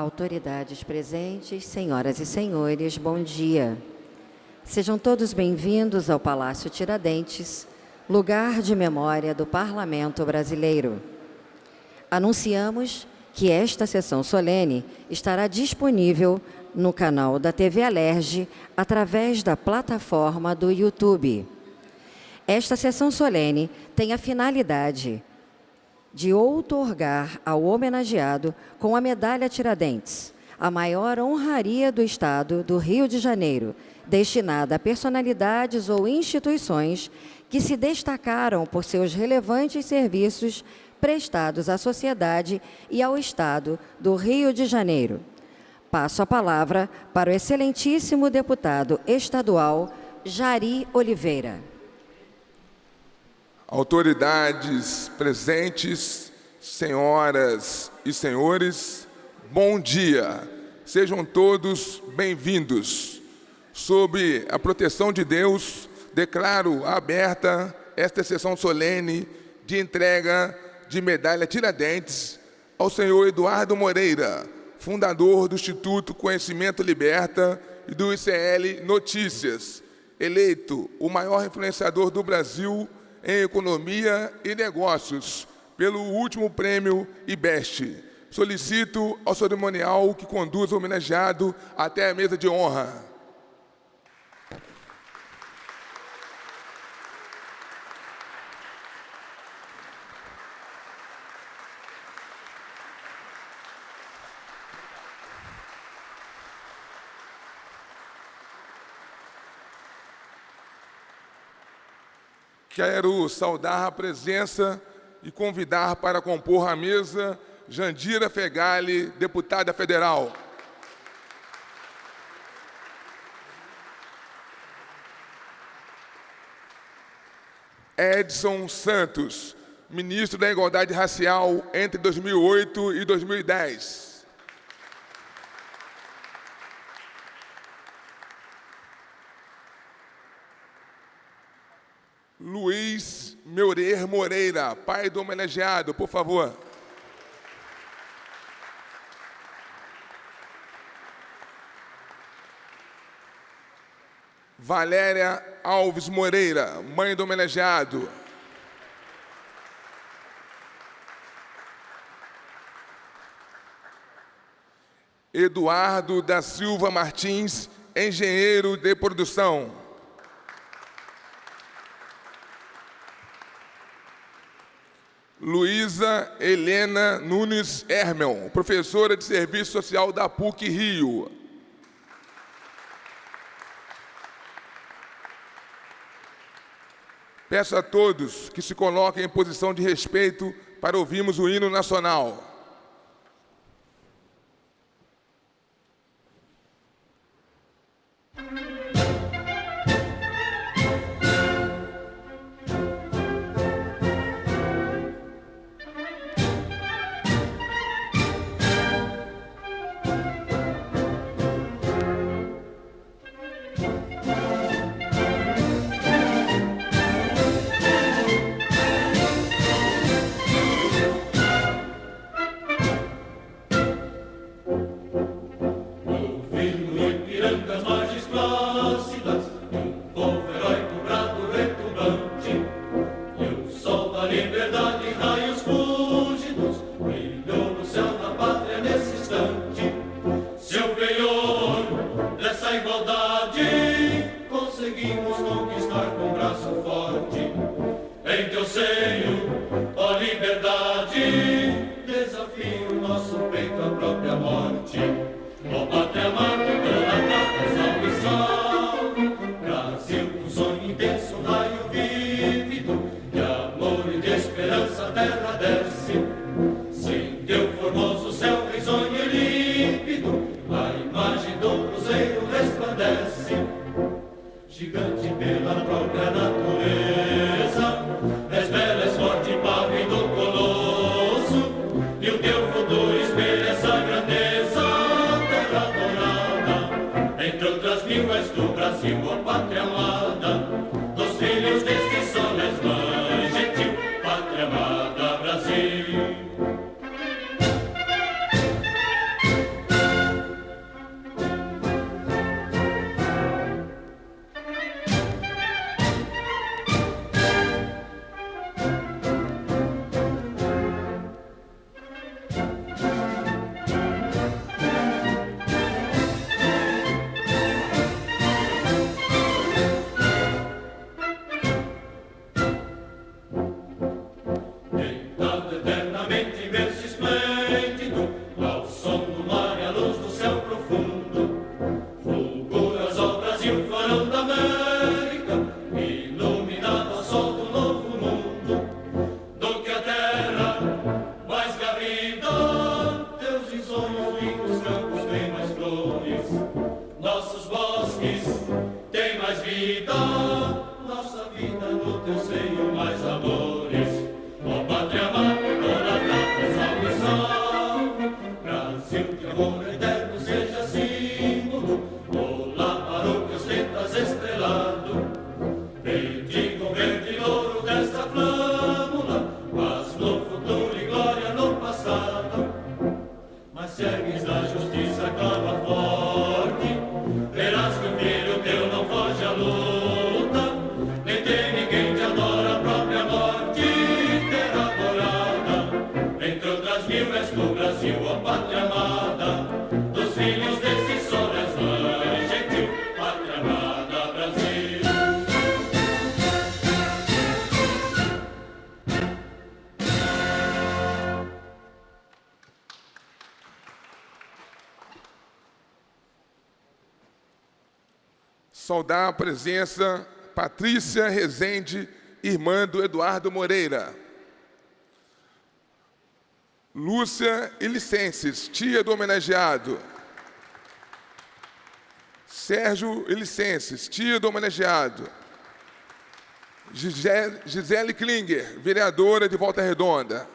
autoridades presentes, senhoras e senhores, bom dia. Sejam todos bem-vindos ao Palácio Tiradentes, lugar de memória do Parlamento Brasileiro. Anunciamos que esta sessão solene estará disponível no canal da TV Alerj através da plataforma do YouTube. Esta sessão solene tem a finalidade de outorgar ao homenageado com a Medalha Tiradentes, a maior honraria do Estado do Rio de Janeiro, destinada a personalidades ou instituições que se destacaram por seus relevantes serviços prestados à sociedade e ao Estado do Rio de Janeiro. Passo a palavra para o excelentíssimo deputado estadual Jari Oliveira. Autoridades presentes, senhoras e senhores, bom dia. Sejam todos bem-vindos. Sob a proteção de Deus, declaro aberta esta sessão solene de entrega de Medalha Tiradentes ao senhor Eduardo Moreira, fundador do Instituto Conhecimento Liberta e do ICL Notícias, eleito o maior influenciador do Brasil em economia e negócios pelo último prêmio IBEST. Solicito ao cerimonial que conduza o homenageado até a mesa de honra. Quero saudar a presença e convidar para compor a mesa Jandira Fegali, deputada federal. Edson Santos, ministro da Igualdade Racial entre 2008 e 2010. Luiz Meurer Moreira, pai do homenageado, por favor. Valéria Alves Moreira, mãe do homenageado. Eduardo da Silva Martins, engenheiro de produção. Luísa Helena Nunes Hermel, professora de Serviço Social da PUC Rio. Peço a todos que se coloquem em posição de respeito para ouvirmos o hino nacional. Dos filhos deste sol és mãe gentil, pátria amada Brasil. no teu seio mais amores. Ó pátria amada, salve, salve. Brasil de amor eterno seja símbolo. Olá para o que ostentas estrelado. Bendiga o verde e ouro desta flâmula, paz no futuro e glória no passado. Mas se ergues na justiça, clama forte, verás que o filho teu não foge à luta, nem tem ninguém te adora, a própria morte terá morada. Entre outras mil és tu, Brasil, ó pátria amada, dos filhos desse sol és mãe gentil, pátria amada, Brasil. Saudar a presença Patrícia Rezende, irmã do Eduardo Moreira. Lúcia Ilicenses, tia do homenageado. Sérgio Ilicenses, tia do homenageado. Gisele Klinger, vereadora de Volta Redonda.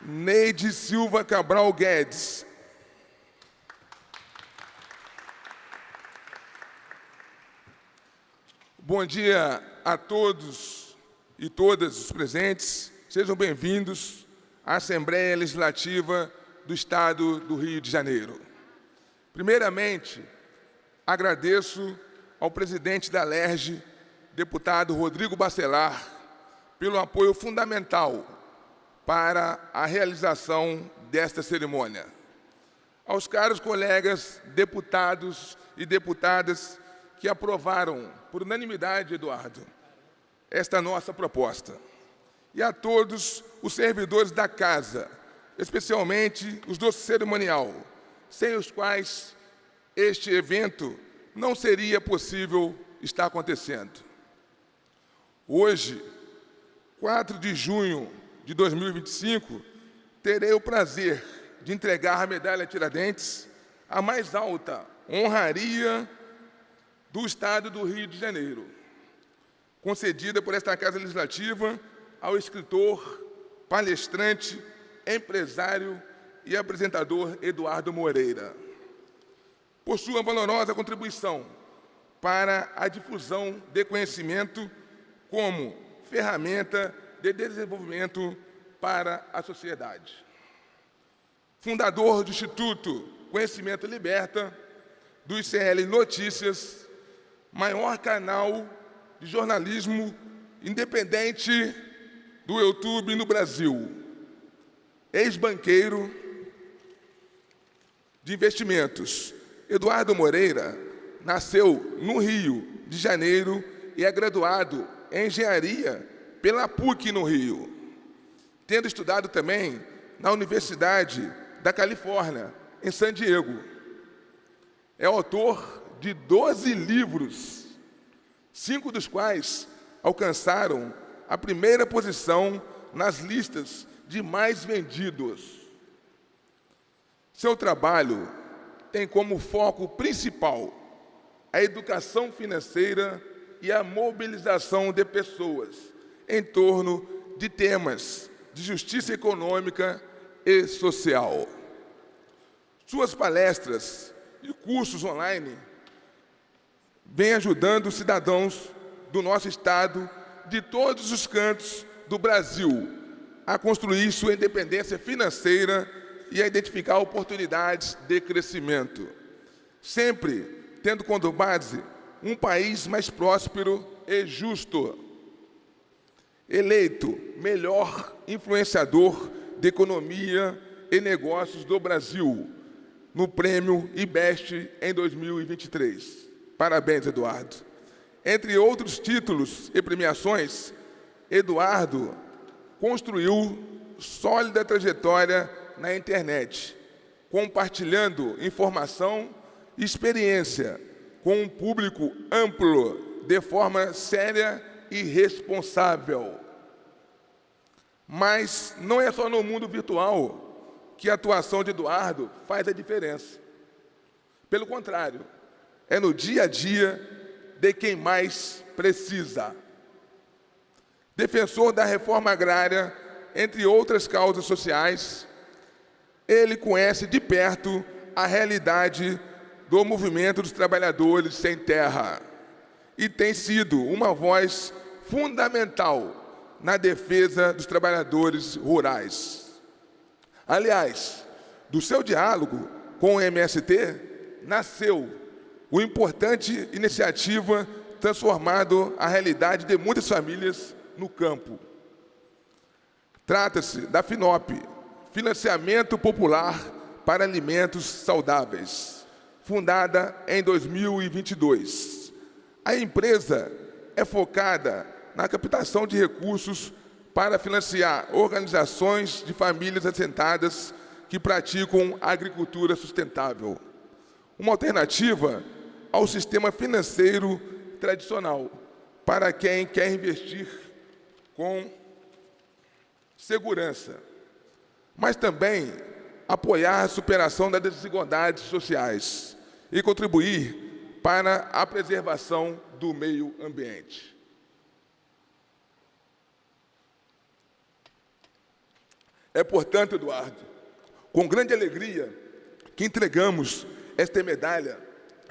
Neide Silva Cabral Guedes. Bom dia a todos e todas os presentes. Sejam bem-vindos à Assembleia Legislativa do Estado do Rio de Janeiro. Primeiramente, agradeço ao presidente da LERJ, deputado Rodrigo Bacelar, pelo apoio fundamental para a realização desta cerimônia. Aos caros colegas deputados e deputadas que aprovaram, por unanimidade, Eduardo, esta nossa proposta. E a todos os servidores da Casa, especialmente os do cerimonial, sem os quais este evento não seria possível estar acontecendo. Hoje, 4 de junho de 2025, terei o prazer de entregar a medalha Tiradentes, a mais alta honraria do Estado do Rio de Janeiro, concedida por esta Casa Legislativa ao escritor, palestrante, empresário e apresentador Eduardo Moreira, por sua valorosa contribuição para a difusão de conhecimento como ferramenta de desenvolvimento para a sociedade. Fundador do Instituto Conhecimento Liberta, do ICL Notícias, maior canal de jornalismo independente do YouTube no Brasil. Ex-banqueiro de investimentos, Eduardo Moreira nasceu no Rio de Janeiro e é graduado em engenharia pela PUC no Rio, tendo estudado também na Universidade da Califórnia, em San Diego. É autor de 12 livros, 5 dos quais alcançaram a primeira posição nas listas de mais vendidos. Seu trabalho tem como foco principal a educação financeira e a mobilização de pessoas em torno de temas de justiça econômica e social. Suas palestras e cursos online vêm ajudando os cidadãos do nosso Estado, de todos os cantos do Brasil, a construir sua independência financeira e a identificar oportunidades de crescimento, sempre tendo como base um país mais próspero e justo. Eleito melhor influenciador de economia e negócios do Brasil no Prêmio IBEST em 2023. Parabéns, Eduardo. Entre outros títulos e premiações, Eduardo construiu sólida trajetória na internet, compartilhando informação e experiência com um público amplo, de forma séria e responsável. Mas não é só no mundo virtual que a atuação de Eduardo faz a diferença. Pelo contrário, é no dia a dia de quem mais precisa. Defensor da reforma agrária, entre outras causas sociais, ele conhece de perto a realidade do movimento dos trabalhadores sem terra e tem sido uma voz fundamental na defesa dos trabalhadores rurais. Aliás, do seu diálogo com o MST, nasceu uma importante iniciativa transformando a realidade de muitas famílias no campo. Trata-se da FINOP, Financiamento Popular para Alimentos Saudáveis, fundada em 2022. A empresa é focada na captação de recursos para financiar organizações de famílias assentadas que praticam agricultura sustentável. Uma alternativa ao sistema financeiro tradicional para quem quer investir com segurança, mas também apoiar a superação das desigualdades sociais e contribuir para a preservação do meio ambiente. É, portanto, Eduardo, com grande alegria que entregamos esta medalha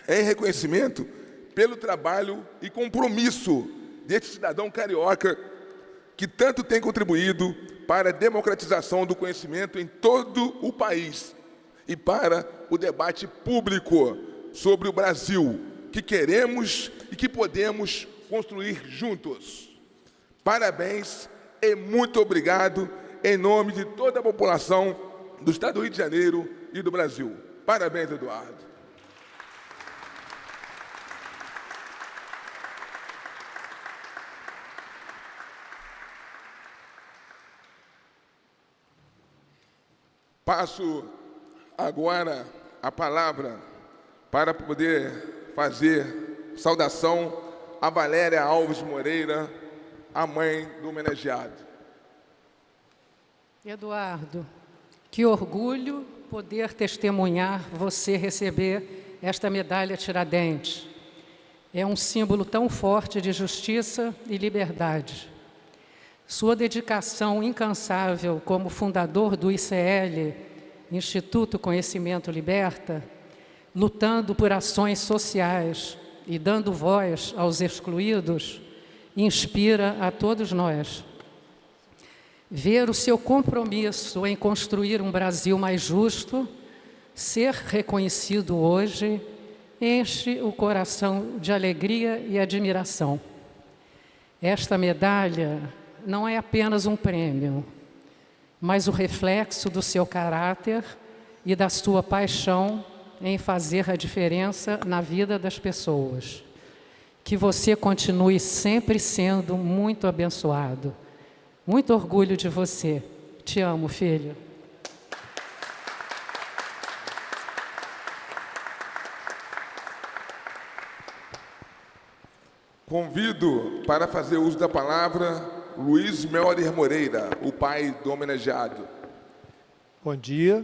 em reconhecimento pelo trabalho e compromisso deste cidadão carioca que tanto tem contribuído para a democratização do conhecimento em todo o país e para o debate público sobre o Brasil que queremos e que podemos construir juntos. Parabéns e muito obrigado em nome de toda a população do Estado do Rio de Janeiro e do Brasil. Parabéns, Eduardo. Passo agora a palavra para poder fazer saudação a Valéria Alves Moreira, a mãe do homenageado. Eduardo, que orgulho poder testemunhar você receber esta medalha Tiradentes. É um símbolo tão forte de justiça e liberdade. Sua dedicação incansável como fundador do ICL, Instituto Conhecimento Liberta, lutando por ações sociais e dando voz aos excluídos, inspira a todos nós. Ver o seu compromisso em construir um Brasil mais justo, ser reconhecido hoje, enche o coração de alegria e admiração. Esta medalha não é apenas um prêmio, mas o reflexo do seu caráter e da sua paixão em fazer a diferença na vida das pessoas. Que você continue sempre sendo muito abençoado. Muito orgulho de você. Te amo, filho. Convido para fazer uso da palavra Luiz Melder Moreira, o pai do homenageado. Bom dia.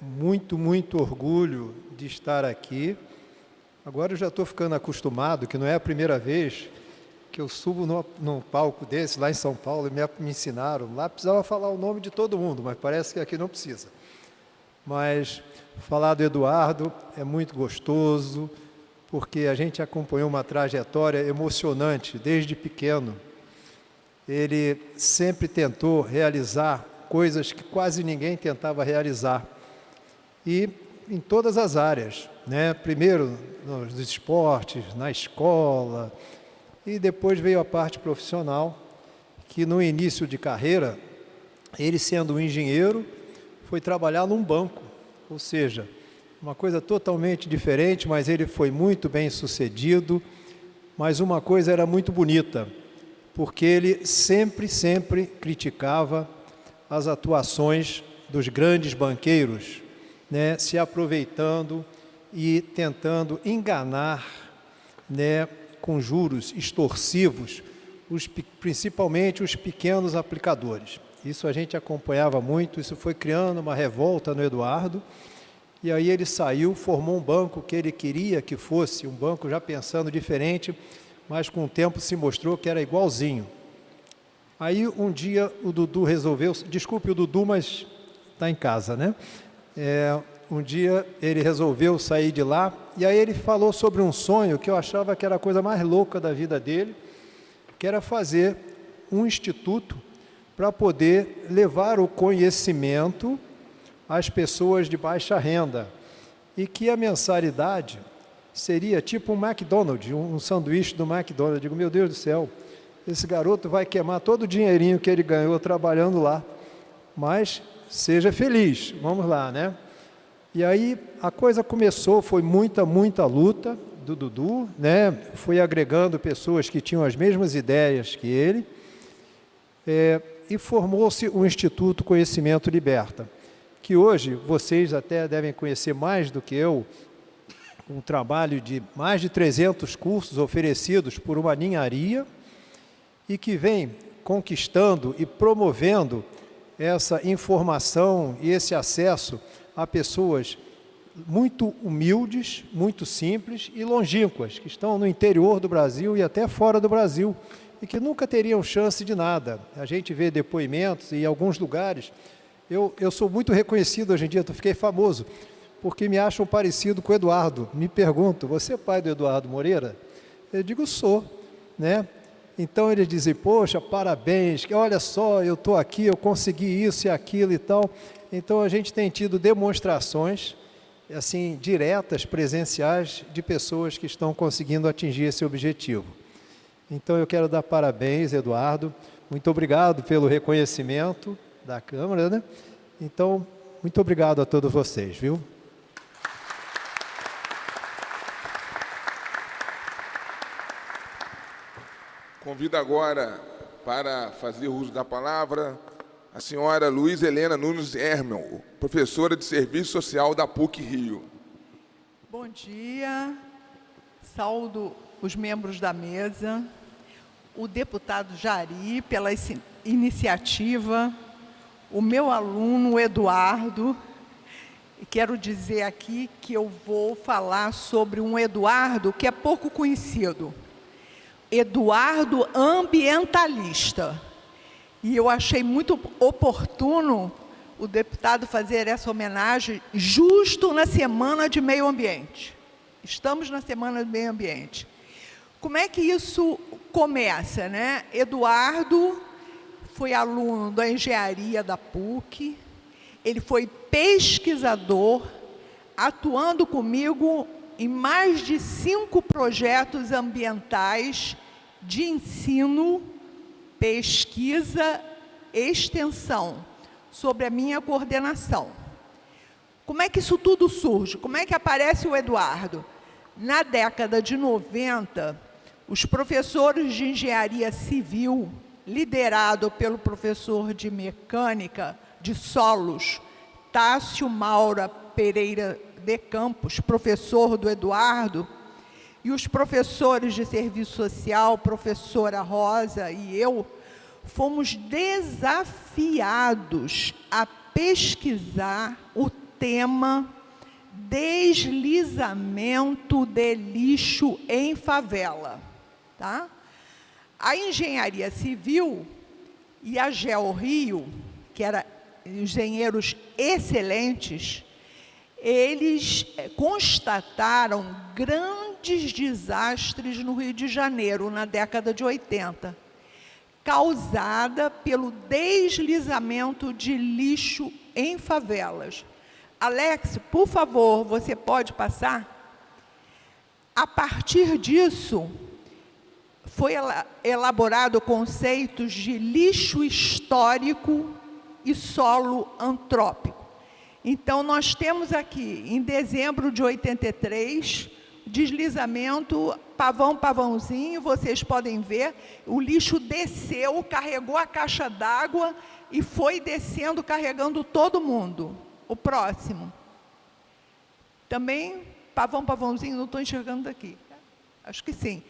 Muito orgulho de estar aqui. Agora eu já estou ficando acostumado, que não é a primeira vez que eu subo num palco desse, lá em São Paulo, me ensinaram. Lá precisava falar o nome de todo mundo, mas parece que aqui não precisa. Mas falar do Eduardo é muito gostoso, porque a gente acompanhou uma trajetória emocionante desde pequeno. Ele sempre tentou realizar coisas que quase ninguém tentava realizar. E em todas as áreas, né? Primeiro nos esportes, na escola, e depois veio a parte profissional, que no início de carreira, ele sendo um engenheiro, foi trabalhar num banco, ou seja, uma coisa totalmente diferente, mas ele foi muito bem sucedido. Mas uma coisa era muito bonita, porque ele sempre criticava as atuações dos grandes banqueiros, né, se aproveitando e tentando enganar, né, com juros extorsivos, principalmente os pequenos aplicadores. Isso a gente acompanhava muito, isso foi criando uma revolta no Eduardo, E aí ele saiu, formou um banco que ele queria que fosse um banco já pensando diferente, mas com o tempo se mostrou que era igualzinho. Aí um dia o Dudu resolveu, desculpe o Dudu, mas está em casa, né? Um dia ele resolveu sair de lá, e aí ele falou sobre um sonho que eu achava que era a coisa mais louca da vida dele, que era fazer um instituto para poder levar o conhecimento às pessoas de baixa renda, e que a mensalidade seria tipo um McDonald's, um sanduíche do McDonald's. Eu digo, meu Deus do céu, esse garoto vai queimar todo o dinheirinho que ele ganhou trabalhando lá, mas seja feliz, vamos lá, né? E aí a coisa começou, foi muita luta do Dudu, né? Foi agregando pessoas que tinham as mesmas ideias que ele, e formou-se o Instituto Conhecimento Liberta, que hoje vocês até devem conhecer mais do que eu, um trabalho de mais de 300 cursos oferecidos por uma ninharia, e que vem conquistando e promovendo essa informação e esse acesso a pessoas muito humildes, muito simples e longínquas, que estão no interior do Brasil e até fora do Brasil, e que nunca teriam chance de nada. A gente vê depoimentos e em alguns lugares. Eu sou muito reconhecido hoje em dia, fiquei famoso, porque me acham parecido com o Eduardo. Me perguntam, você é pai do Eduardo Moreira? Eu digo, sou, né? Então eles dizem, poxa, parabéns, olha só, eu estou aqui, eu consegui isso e aquilo e tal. Então a gente tem tido demonstrações, assim, diretas, presenciais, de pessoas que estão conseguindo atingir esse objetivo. Então eu quero dar parabéns, Eduardo, muito obrigado pelo reconhecimento da Câmara, né? Então, muito obrigado a todos vocês, viu? Convido agora para fazer uso da palavra a senhora Luiz Helena Nunes Hermel, professora de Serviço Social da PUC-Rio. Bom dia, saúdo os membros da mesa, o deputado Jari pela iniciativa, o meu aluno Eduardo, e quero dizer aqui que eu vou falar sobre um Eduardo que é pouco conhecido. Eduardo ambientalista. E eu achei muito oportuno o deputado fazer essa homenagem justo na Semana de Meio Ambiente. Estamos na Semana de Meio Ambiente. Como é que isso começa, né? Eduardo foi aluno da engenharia da PUC, ele foi pesquisador, atuando comigo em mais de 5 projetos ambientais de ensino, pesquisa, extensão, sobre a minha coordenação. Como é que isso tudo surge? Como é que aparece o Eduardo? Na década de 90, os professores de engenharia civil, liderado pelo professor de mecânica de solos, Tássio Maura Pereira de Campos, professor do Eduardo, e os professores de serviço social, professora Rosa e eu, fomos desafiados a pesquisar o tema deslizamento de lixo em favela. Tá? A engenharia civil e a GeoRio, que eram engenheiros excelentes, eles constataram grandes desastres no Rio de Janeiro, na década de 80, causada pelo deslizamento de lixo em favelas. Alex, por favor, você pode passar? A partir disso, foi elaborado conceitos de lixo histórico e solo antrópico. Então, nós temos aqui, em dezembro de 83, deslizamento, pavãozinho, vocês podem ver, o lixo desceu, carregou a caixa d'água e foi descendo, carregando todo mundo. O próximo. Também, pavãozinho, não estou enxergando daqui. Acho que sim.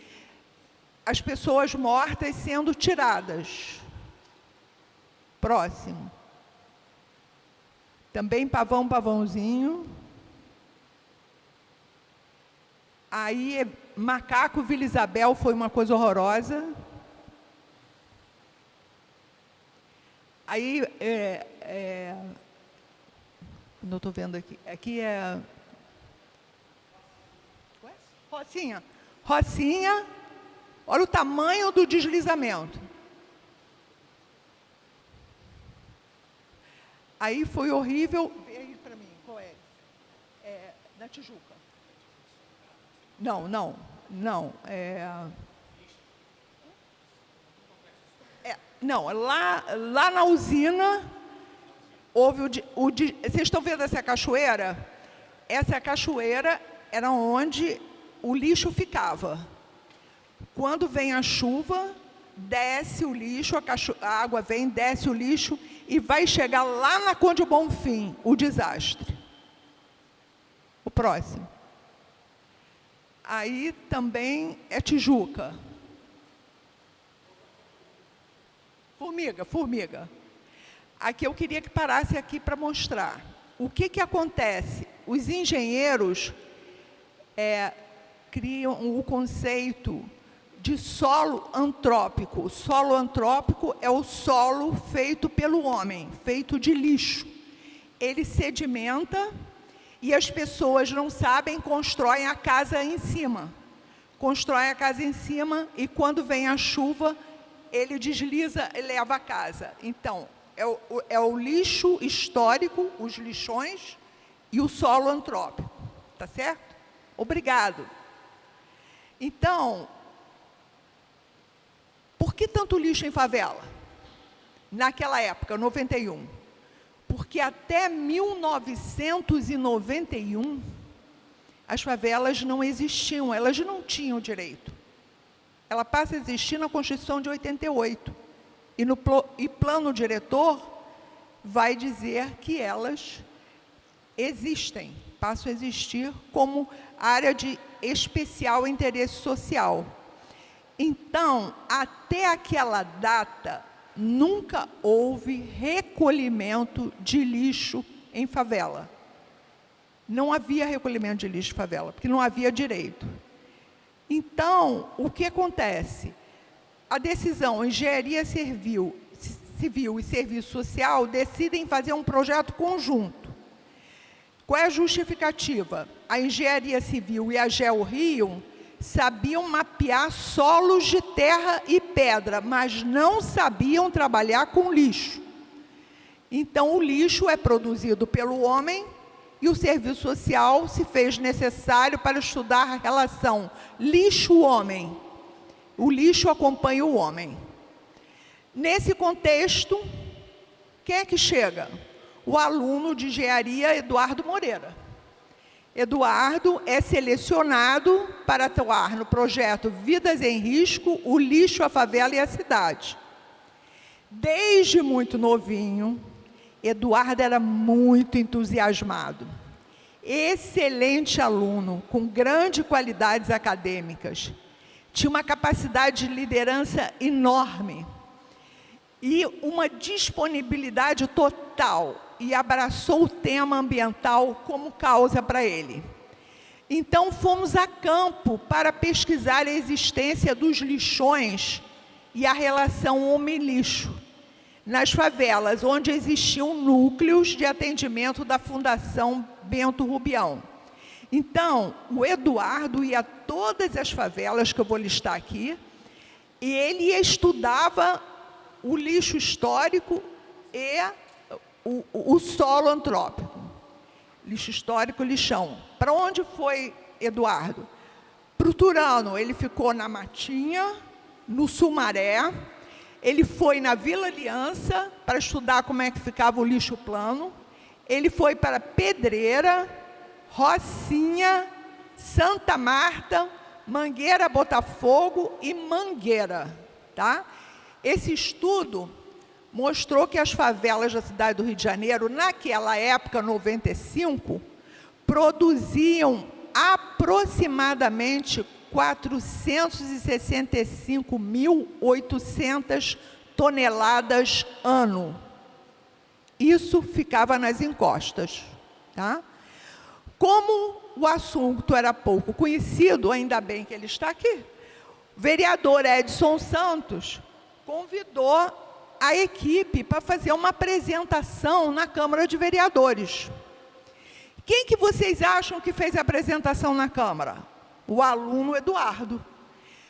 As pessoas mortas sendo tiradas. Próximo. Também pavãozinho. Aí, macaco Vila Isabel foi uma coisa horrorosa. Aí, não estou vendo aqui. Aqui é... Rocinha. Rocinha, olha o tamanho do deslizamento. Aí foi horrível. Vê aí para mim, qual é? Na Tijuca. Não. Não, lá na usina, houve vocês estão vendo essa cachoeira? Essa cachoeira era onde o lixo ficava. Quando vem a chuva, desce o lixo, a água vem, desce o lixo e vai chegar lá na Conde Bonfim, o desastre. O próximo. Aí também é Tijuca. Formiga. Aqui eu queria que parasse aqui para mostrar. O que acontece? Os engenheiros criam o conceito de solo antrópico. O solo antrópico é o solo feito pelo homem, feito de lixo. Ele sedimenta e as pessoas não sabem, constroem a casa em cima. Constroem a casa em cima e quando vem a chuva, ele desliza e leva a casa. Então, é o lixo histórico, os lixões e o solo antrópico. Tá certo? Obrigado. Então, por que tanto lixo em favela? Naquela época, 91. Porque até 1991, as favelas não existiam, elas não tinham direito. Ela passa a existir na Constituição de 88. E plano diretor vai dizer que elas existem, passam a existir como área de especial interesse social. Então, até aquela data, nunca houve recolhimento de lixo em favela. Não havia recolhimento de lixo em favela, porque não havia direito. Então, o que acontece? A decisão, Engenharia Civil e Serviço Social decidem fazer um projeto conjunto. Qual é a justificativa? A Engenharia Civil e a GeoRio sabiam mapear solos de terra e pedra, mas não sabiam trabalhar com lixo. Então, o lixo é produzido pelo homem e o serviço social se fez necessário para estudar a relação lixo-homem. O lixo acompanha o homem. Nesse contexto, quem é que chega? O aluno de engenharia, Eduardo Moreira. Eduardo é selecionado para atuar no projeto Vidas em Risco, o lixo, a favela e a cidade. Desde muito novinho, Eduardo era muito entusiasmado. Excelente aluno, com grandes qualidades acadêmicas. Tinha uma capacidade de liderança enorme e uma disponibilidade total, e abraçou o tema ambiental como causa para ele. Então, fomos a campo para pesquisar a existência dos lixões e a relação homem-lixo nas favelas, onde existiam núcleos de atendimento da Fundação Bento Rubião. Então, o Eduardo ia a todas as favelas que eu vou listar aqui, e ele estudava o lixo histórico e o solo antrópico. Lixo histórico, lixão. Para onde foi Eduardo? Para o Turano. Ele ficou na Matinha, no Sumaré. Ele foi na Vila Aliança para estudar como é que ficava o lixo plano. Ele foi para Pedreira, Rocinha, Santa Marta, Mangueira, Botafogo e Mangueira. Tá? Esse estudo mostrou que as favelas da cidade do Rio de Janeiro, naquela época, 95, produziam aproximadamente 465.800 toneladas ano. Isso ficava nas encostas. Tá? Como o assunto era pouco conhecido, ainda bem que ele está aqui, o vereador Edson Santos convidou a equipe para fazer uma apresentação na Câmara de Vereadores. Quem que vocês acham que fez a apresentação na Câmara? O aluno Eduardo.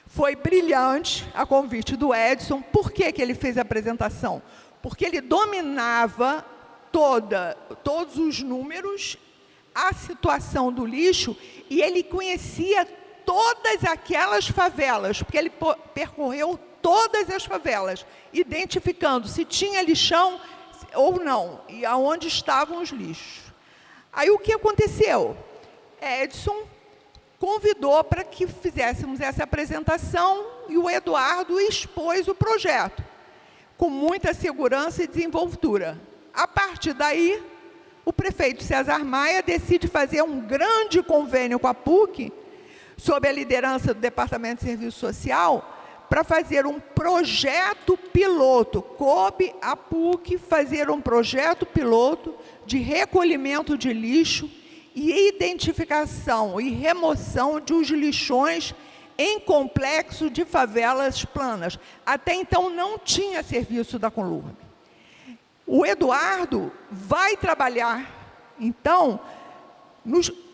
Foi brilhante a convite do Edson. Por que que ele fez a apresentação? Porque ele dominava todos os números, a situação do lixo, e ele conhecia todas aquelas favelas, porque ele percorreu todas as favelas, identificando se tinha lixão ou não, e aonde estavam os lixos. Aí o que aconteceu? Edson convidou para que fizéssemos essa apresentação e o Eduardo expôs o projeto, com muita segurança e desenvoltura. A partir daí, o prefeito César Maia decide fazer um grande convênio com a PUC, sob a liderança do Departamento de Serviço Social, para fazer um projeto piloto. Coube à PUC fazer um projeto piloto de recolhimento de lixo e identificação e remoção de os lixões em complexo de favelas planas. Até então não tinha serviço da Conlurb. O Eduardo vai trabalhar, então,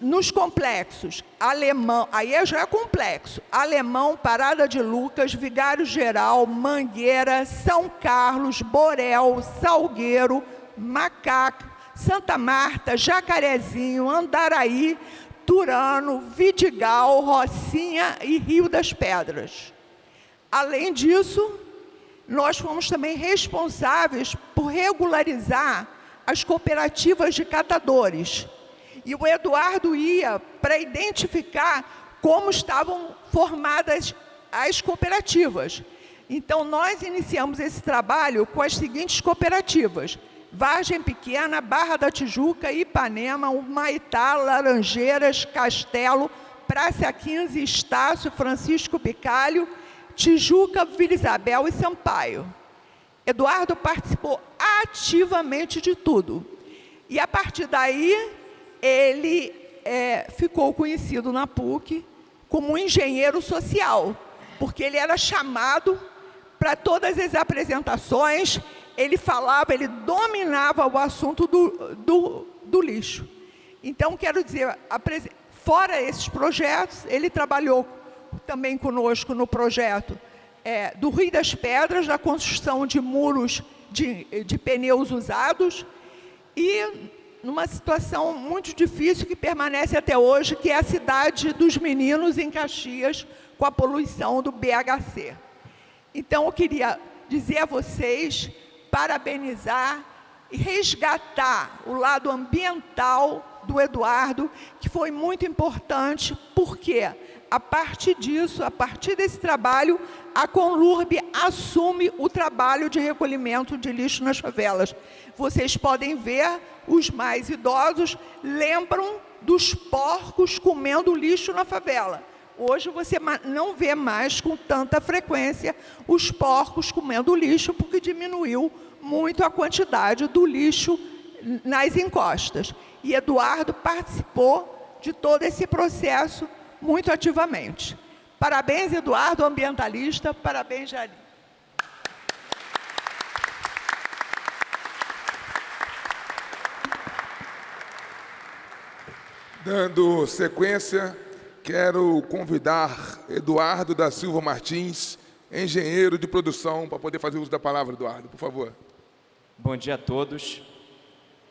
nos complexos Alemão, aí já é complexo, Alemão, Parada de Lucas, Vigário Geral, Mangueira, São Carlos, Borel, Salgueiro, Macaco, Santa Marta, Jacarezinho, Andaraí, Turano, Vidigal, Rocinha e Rio das Pedras. Além disso, nós fomos também responsáveis por regularizar as cooperativas de catadores. E o Eduardo ia para identificar como estavam formadas as cooperativas. Então, nós iniciamos esse trabalho com as seguintes cooperativas: Vargem Pequena, Barra da Tijuca, Ipanema, Humaitá, Laranjeiras, Castelo, Praça 15, Estácio, Francisco Bicalho, Tijuca, Vila Isabel e Sampaio. Eduardo participou ativamente de tudo. E, a partir daí, ele ficou conhecido na PUC como um engenheiro social, porque ele era chamado para todas as apresentações, ele falava, ele dominava o assunto do lixo. Então, quero dizer, fora esses projetos, ele trabalhou também conosco no projeto do Rio das Pedras, da construção de muros de pneus usados, e numa situação muito difícil que permanece até hoje, que é a cidade dos meninos em Caxias, com a poluição do BHC. Então, eu queria dizer a vocês, parabenizar e resgatar o lado ambiental do Eduardo, que foi muito importante, porque a partir disso, a partir desse trabalho, a Conlurb assume o trabalho de recolhimento de lixo nas favelas. Vocês podem ver, os mais idosos lembram dos porcos comendo lixo na favela. Hoje você não vê mais com tanta frequência os porcos comendo lixo, porque diminuiu muito a quantidade do lixo nas encostas. E Eduardo participou de todo esse processo muito ativamente. Parabéns, Eduardo, ambientalista. Parabéns, Jari. Dando sequência, quero convidar Eduardo da Silva Martins, engenheiro de produção, para poder fazer uso da palavra. Eduardo, por favor. Bom dia a todos.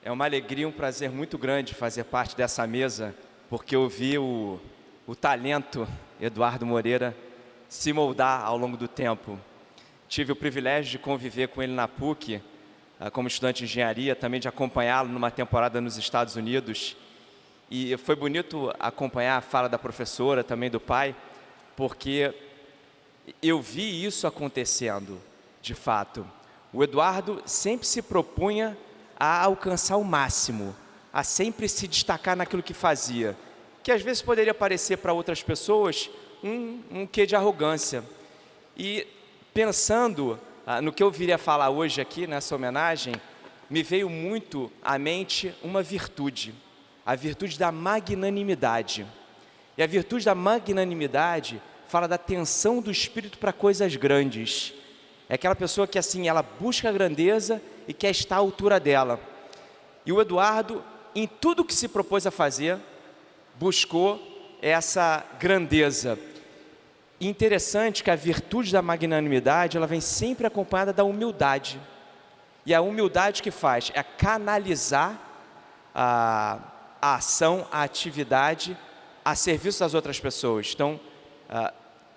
É uma alegria, um prazer muito grande fazer parte dessa mesa, porque eu vi o talento Eduardo Moreira se moldar ao longo do tempo. Tive o privilégio de conviver com ele na PUC, como estudante de engenharia, também de acompanhá-lo numa temporada nos Estados Unidos. E foi bonito acompanhar a fala da professora, também do pai, porque eu vi isso acontecendo, de fato. O Eduardo sempre se propunha a alcançar o máximo, a sempre se destacar naquilo que fazia, que às vezes poderia parecer para outras pessoas um quê de arrogância. E pensando no que eu viria falar hoje aqui, nessa homenagem, me veio muito à mente uma virtude. a virtude da magnanimidade. E a virtude da magnanimidade fala da tensão do espírito para coisas grandes. É aquela pessoa que assim, ela busca a grandeza e quer estar à altura dela. E o Eduardo, em tudo que se propôs a fazer, buscou essa grandeza. E interessante que a virtude da magnanimidade, ela vem sempre acompanhada da humildade. E a humildade que faz é canalizar a ação, a atividade a serviço das outras pessoas. Então,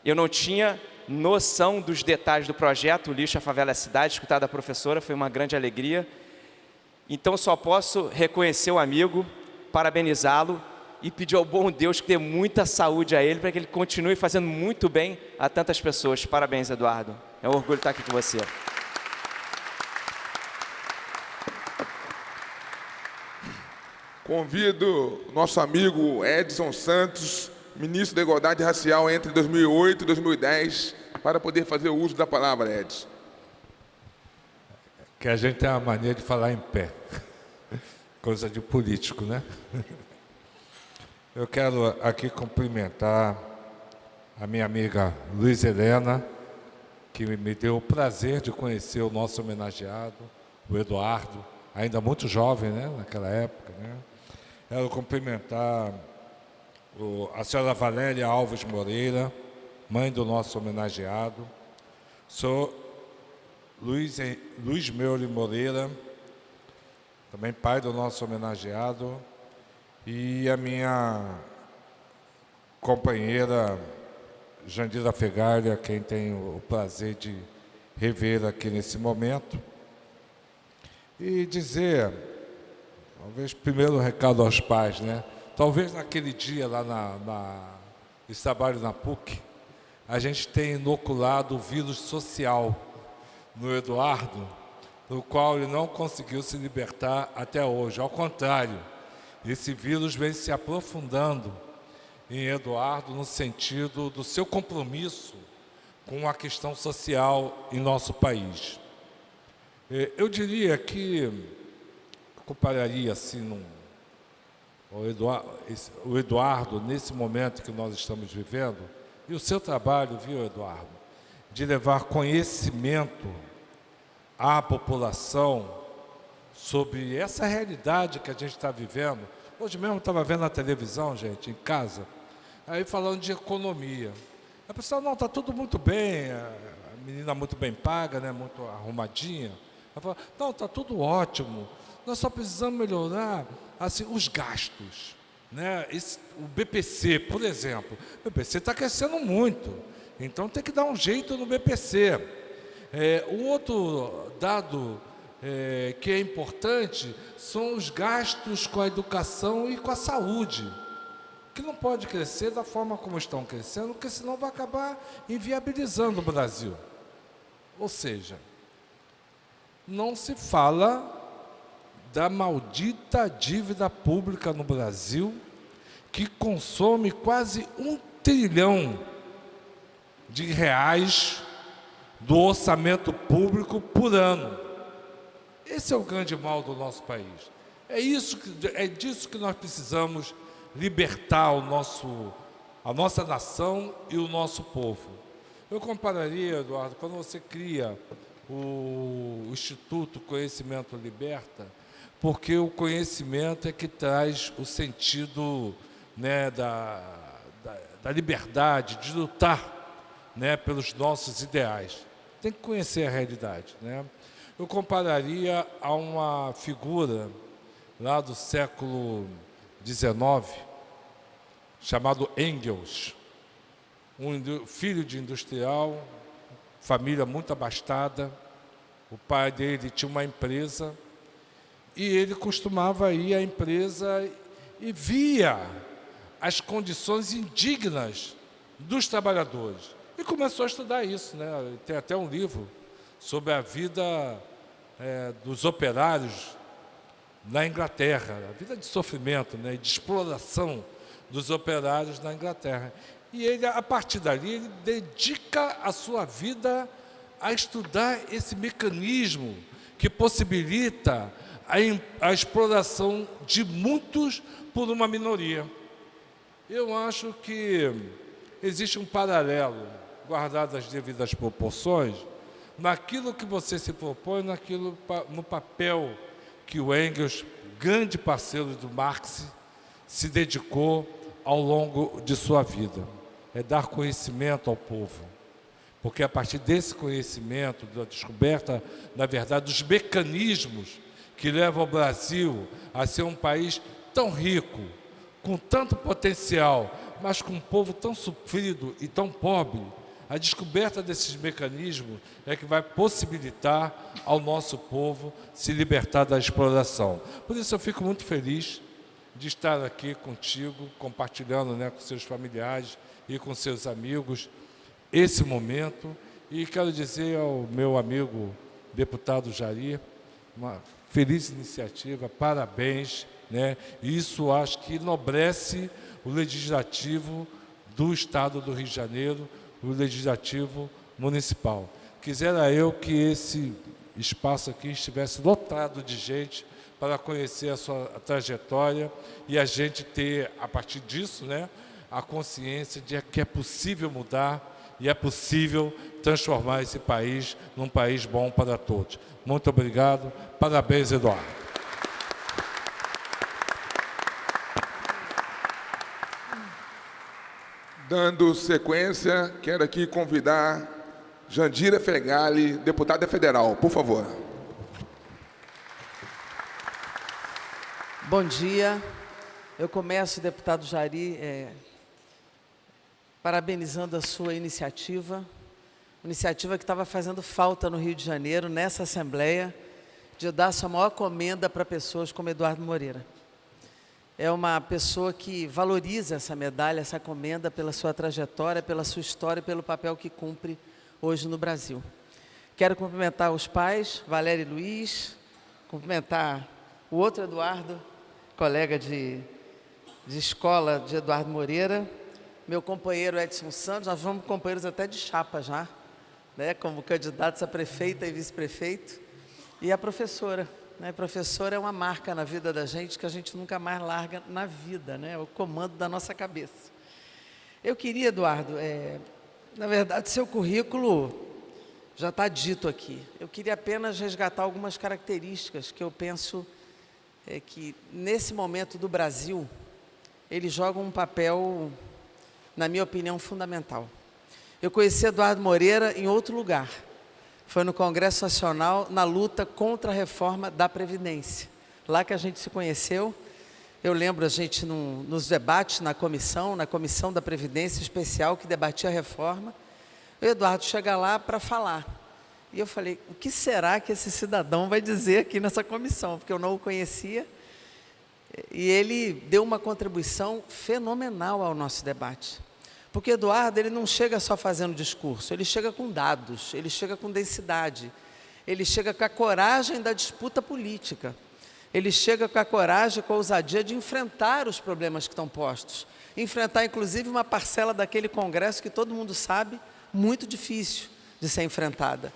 eu não tinha noção dos detalhes do projeto, o Lixo, a Favela e a Cidade, escutar da professora, foi uma grande alegria. Então, só posso reconhecer o amigo, parabenizá-lo e pedir ao bom Deus que dê muita saúde a ele, para que ele continue fazendo muito bem a tantas pessoas. Parabéns, Eduardo. É um orgulho estar aqui com você. Convido nosso amigo Edson Santos, ministro da Igualdade Racial entre 2008 e 2010, para poder fazer o uso da palavra, Edson. Que a gente tem a mania de falar em pé. Coisa de político, né? Eu quero aqui cumprimentar a minha amiga Luiz Helena, que me deu o prazer de conhecer o nosso homenageado, o Eduardo, ainda muito jovem, né, naquela época, né? Quero cumprimentar a senhora Valéria Alves Moreira, mãe do nosso homenageado, sou Luiz Meuli Moreira, também pai do nosso homenageado, e a minha companheira Jandira Fegalha, quem tem o prazer de rever aqui nesse momento, e dizer, talvez primeiro recado aos pais, né? Talvez naquele dia lá esse trabalho na PUC, a gente tenha inoculado o vírus social no Eduardo, do qual ele não conseguiu se libertar até hoje. Ao contrário, esse vírus vem se aprofundando em Eduardo no sentido do seu compromisso com a questão social em nosso país. Eu diria que, compararia assim, o Eduardo, nesse momento que nós estamos vivendo, e o seu trabalho, viu, Eduardo, de levar conhecimento à população sobre essa realidade que a gente está vivendo. Hoje mesmo eu estava vendo na televisão, gente, em casa, aí falando de economia. A pessoa, não, está tudo muito bem, a menina muito bem paga, né, muito arrumadinha. Ela fala, não, está tudo ótimo, nós só precisamos melhorar assim, os gastos. Né? O BPC, por exemplo, o BPC está crescendo muito, então tem que dar um jeito no BPC. Um outro dado que é importante são os gastos com a educação e com a saúde, que não pode crescer da forma como estão crescendo, porque senão vai acabar inviabilizando o Brasil. Ou seja, não se fala da maldita dívida pública no Brasil, que consome quase 1 trilhão de reais do orçamento público por ano. Esse é o grande mal do nosso país. É disso que nós precisamos libertar a nossa nação e o nosso povo. Eu compararia, Eduardo, quando você cria o Instituto Conhecimento Liberta, porque o conhecimento é que traz o sentido, né, da liberdade, de lutar, né, pelos nossos ideais. Tem que conhecer a realidade, né? Eu compararia a uma figura lá do século XIX, chamado Engels, filho de industrial, família muito abastada. O pai dele tinha uma empresa e ele costumava ir à empresa e via as condições indignas dos trabalhadores. E começou a estudar isso, né? Tem até um livro sobre a vida dos operários na Inglaterra, a vida de sofrimento, né, de exploração dos operários na Inglaterra. E ele, a partir dali, ele dedica a sua vida a estudar esse mecanismo que possibilita a exploração de muitos por uma minoria. Eu acho que existe um paralelo, guardado as devidas proporções, naquilo que você se propõe, no papel que o Engels, grande parceiro do Marx, se dedicou ao longo de sua vida. É dar conhecimento ao povo. Porque a partir desse conhecimento, da descoberta, na verdade, dos mecanismos que levam o Brasil a ser um país tão rico, com tanto potencial, mas com um povo tão sofrido e tão pobre, a descoberta desses mecanismos é que vai possibilitar ao nosso povo se libertar da exploração. Por isso eu fico muito feliz de estar aqui contigo, compartilhando, né, com seus familiares e com seus amigos esse momento. E quero dizer ao meu amigo deputado Jari, uma feliz iniciativa, parabéns, né? Isso acho que enobrece o legislativo do Estado do Rio de Janeiro, o legislativo municipal. Quisera eu que esse espaço aqui estivesse lotado de gente para conhecer a sua trajetória e a gente ter, a partir disso, né, a consciência de que é possível mudar e é possível transformar esse país num país bom para todos. Muito obrigado. Parabéns, Eduardo. Dando sequência, quero aqui convidar Jandira Fegali, deputada federal, por favor. Bom dia. Eu começo, deputado Jari, parabenizando a sua iniciativa que estava fazendo falta no Rio de Janeiro, nessa Assembleia, de dar sua maior comenda para pessoas como Eduardo Moreira. É uma pessoa que valoriza essa medalha, essa comenda, pela sua trajetória, pela sua história e pelo papel que cumpre hoje no Brasil. Quero cumprimentar os pais, Valéria e Luiz, cumprimentar o outro Eduardo, colega de escola de Eduardo Moreira, meu companheiro Edson Santos, nós fomos companheiros até de chapa já, né, como candidatos a prefeita e vice-prefeito, e a professora. A professora é uma marca na vida da gente que a gente nunca mais larga na vida, né? É o comando da nossa cabeça. Eu queria, Eduardo, na verdade, seu currículo já está dito aqui. Eu queria apenas resgatar algumas características que eu penso que, nesse momento do Brasil, ele joga um papel, na minha opinião, fundamental. Eu conheci Eduardo Moreira em outro lugar. Foi no Congresso Nacional, na luta contra a reforma da Previdência. Lá que a gente se conheceu. Eu lembro a gente nos debates na comissão da Previdência Especial, que debatia a reforma. O Eduardo chega lá para falar. E eu falei, o que será que esse cidadão vai dizer aqui nessa comissão? Porque eu não o conhecia. E ele deu uma contribuição fenomenal ao nosso debate. Porque Eduardo, ele não chega só fazendo discurso, ele chega com dados, ele chega com densidade, ele chega com a coragem da disputa política, ele chega com a coragem, com a ousadia de enfrentar os problemas que estão postos, enfrentar inclusive uma parcela daquele congresso que todo mundo sabe, muito difícil de ser enfrentada.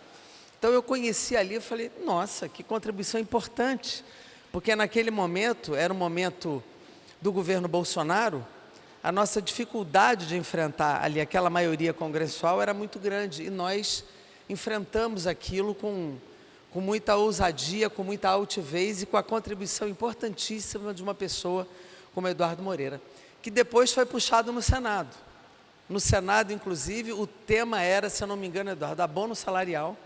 Então eu conheci ali e falei, nossa, que contribuição importante, porque naquele momento, era um momento do governo Bolsonaro, a nossa dificuldade de enfrentar ali aquela maioria congressual era muito grande, e nós enfrentamos aquilo com muita ousadia, com muita altivez e com a contribuição importantíssima de uma pessoa como Eduardo Moreira, que depois foi puxado no Senado. No Senado, inclusive, o tema era, se eu não me engano, Eduardo, abono salarial,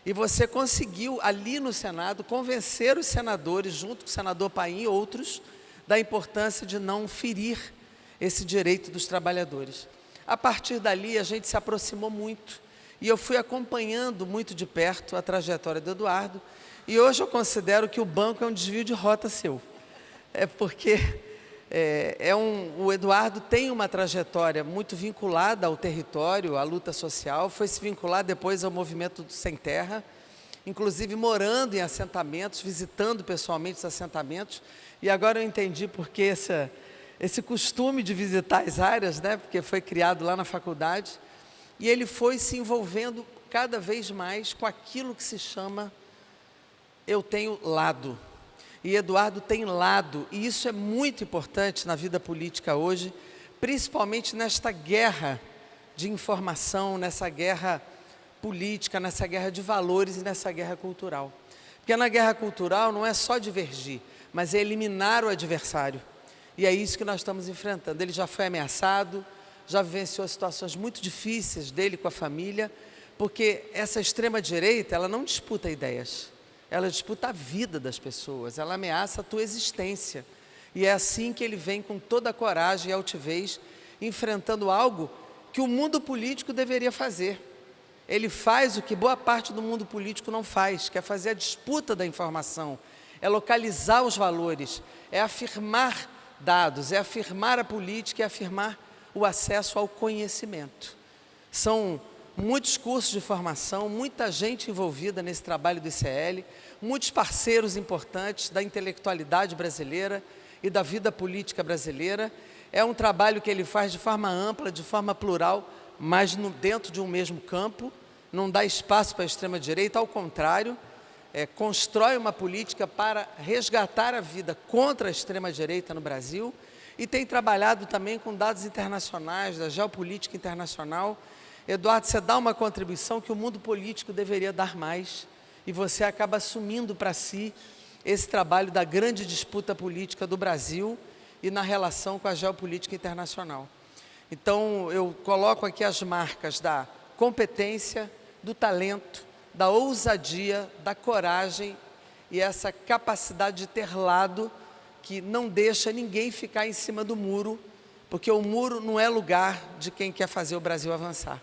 e você conseguiu, ali no Senado, convencer os senadores, junto com o senador Paim e outros, da importância de não ferir esse direito dos trabalhadores. A partir dali, a gente se aproximou muito, e eu fui acompanhando muito de perto a trajetória do Eduardo, e hoje eu considero que o banco é um desvio de rota seu. Porque o Eduardo tem uma trajetória muito vinculada ao território, à luta social, foi se vincular depois ao movimento do Sem Terra, inclusive morando em assentamentos, visitando pessoalmente os assentamentos, e agora eu entendi porque esse costume de visitar as áreas, né, porque foi criado lá na faculdade, e ele foi se envolvendo cada vez mais com aquilo que se chama eu tenho lado. E Eduardo tem lado, e isso é muito importante na vida política hoje, principalmente nesta guerra de informação, nessa guerra política, nessa guerra de valores e nessa guerra cultural. Porque na guerra cultural não é só divergir, mas é eliminar o adversário. E é isso que nós estamos enfrentando. Ele já foi ameaçado, já vivenciou situações muito difíceis dele com a família, porque essa extrema-direita, ela não disputa ideias, ela disputa a vida das pessoas, ela ameaça a tua existência. E é assim que ele vem com toda a coragem e altivez, enfrentando algo que o mundo político deveria fazer. Ele faz o que boa parte do mundo político não faz, que é fazer a disputa da informação, é localizar os valores, é afirmar dados, é afirmar a política, é afirmar o acesso ao conhecimento. São muitos cursos de formação, muita gente envolvida nesse trabalho do ICL, muitos parceiros importantes da intelectualidade brasileira e da vida política brasileira. É um trabalho que ele faz de forma ampla, de forma plural, mas dentro de um mesmo campo, não dá espaço para a extrema-direita, ao contrário, constrói uma política para resgatar a vida contra a extrema-direita no Brasil e tem trabalhado também com dados internacionais, da geopolítica internacional. Eduardo, você dá uma contribuição que o mundo político deveria dar mais e você acaba assumindo para si esse trabalho da grande disputa política do Brasil e na relação com a geopolítica internacional. Então, eu coloco aqui as marcas da competência, do talento, da ousadia, da coragem e essa capacidade de ter lado que não deixa ninguém ficar em cima do muro, porque o muro não é lugar de quem quer fazer o Brasil avançar.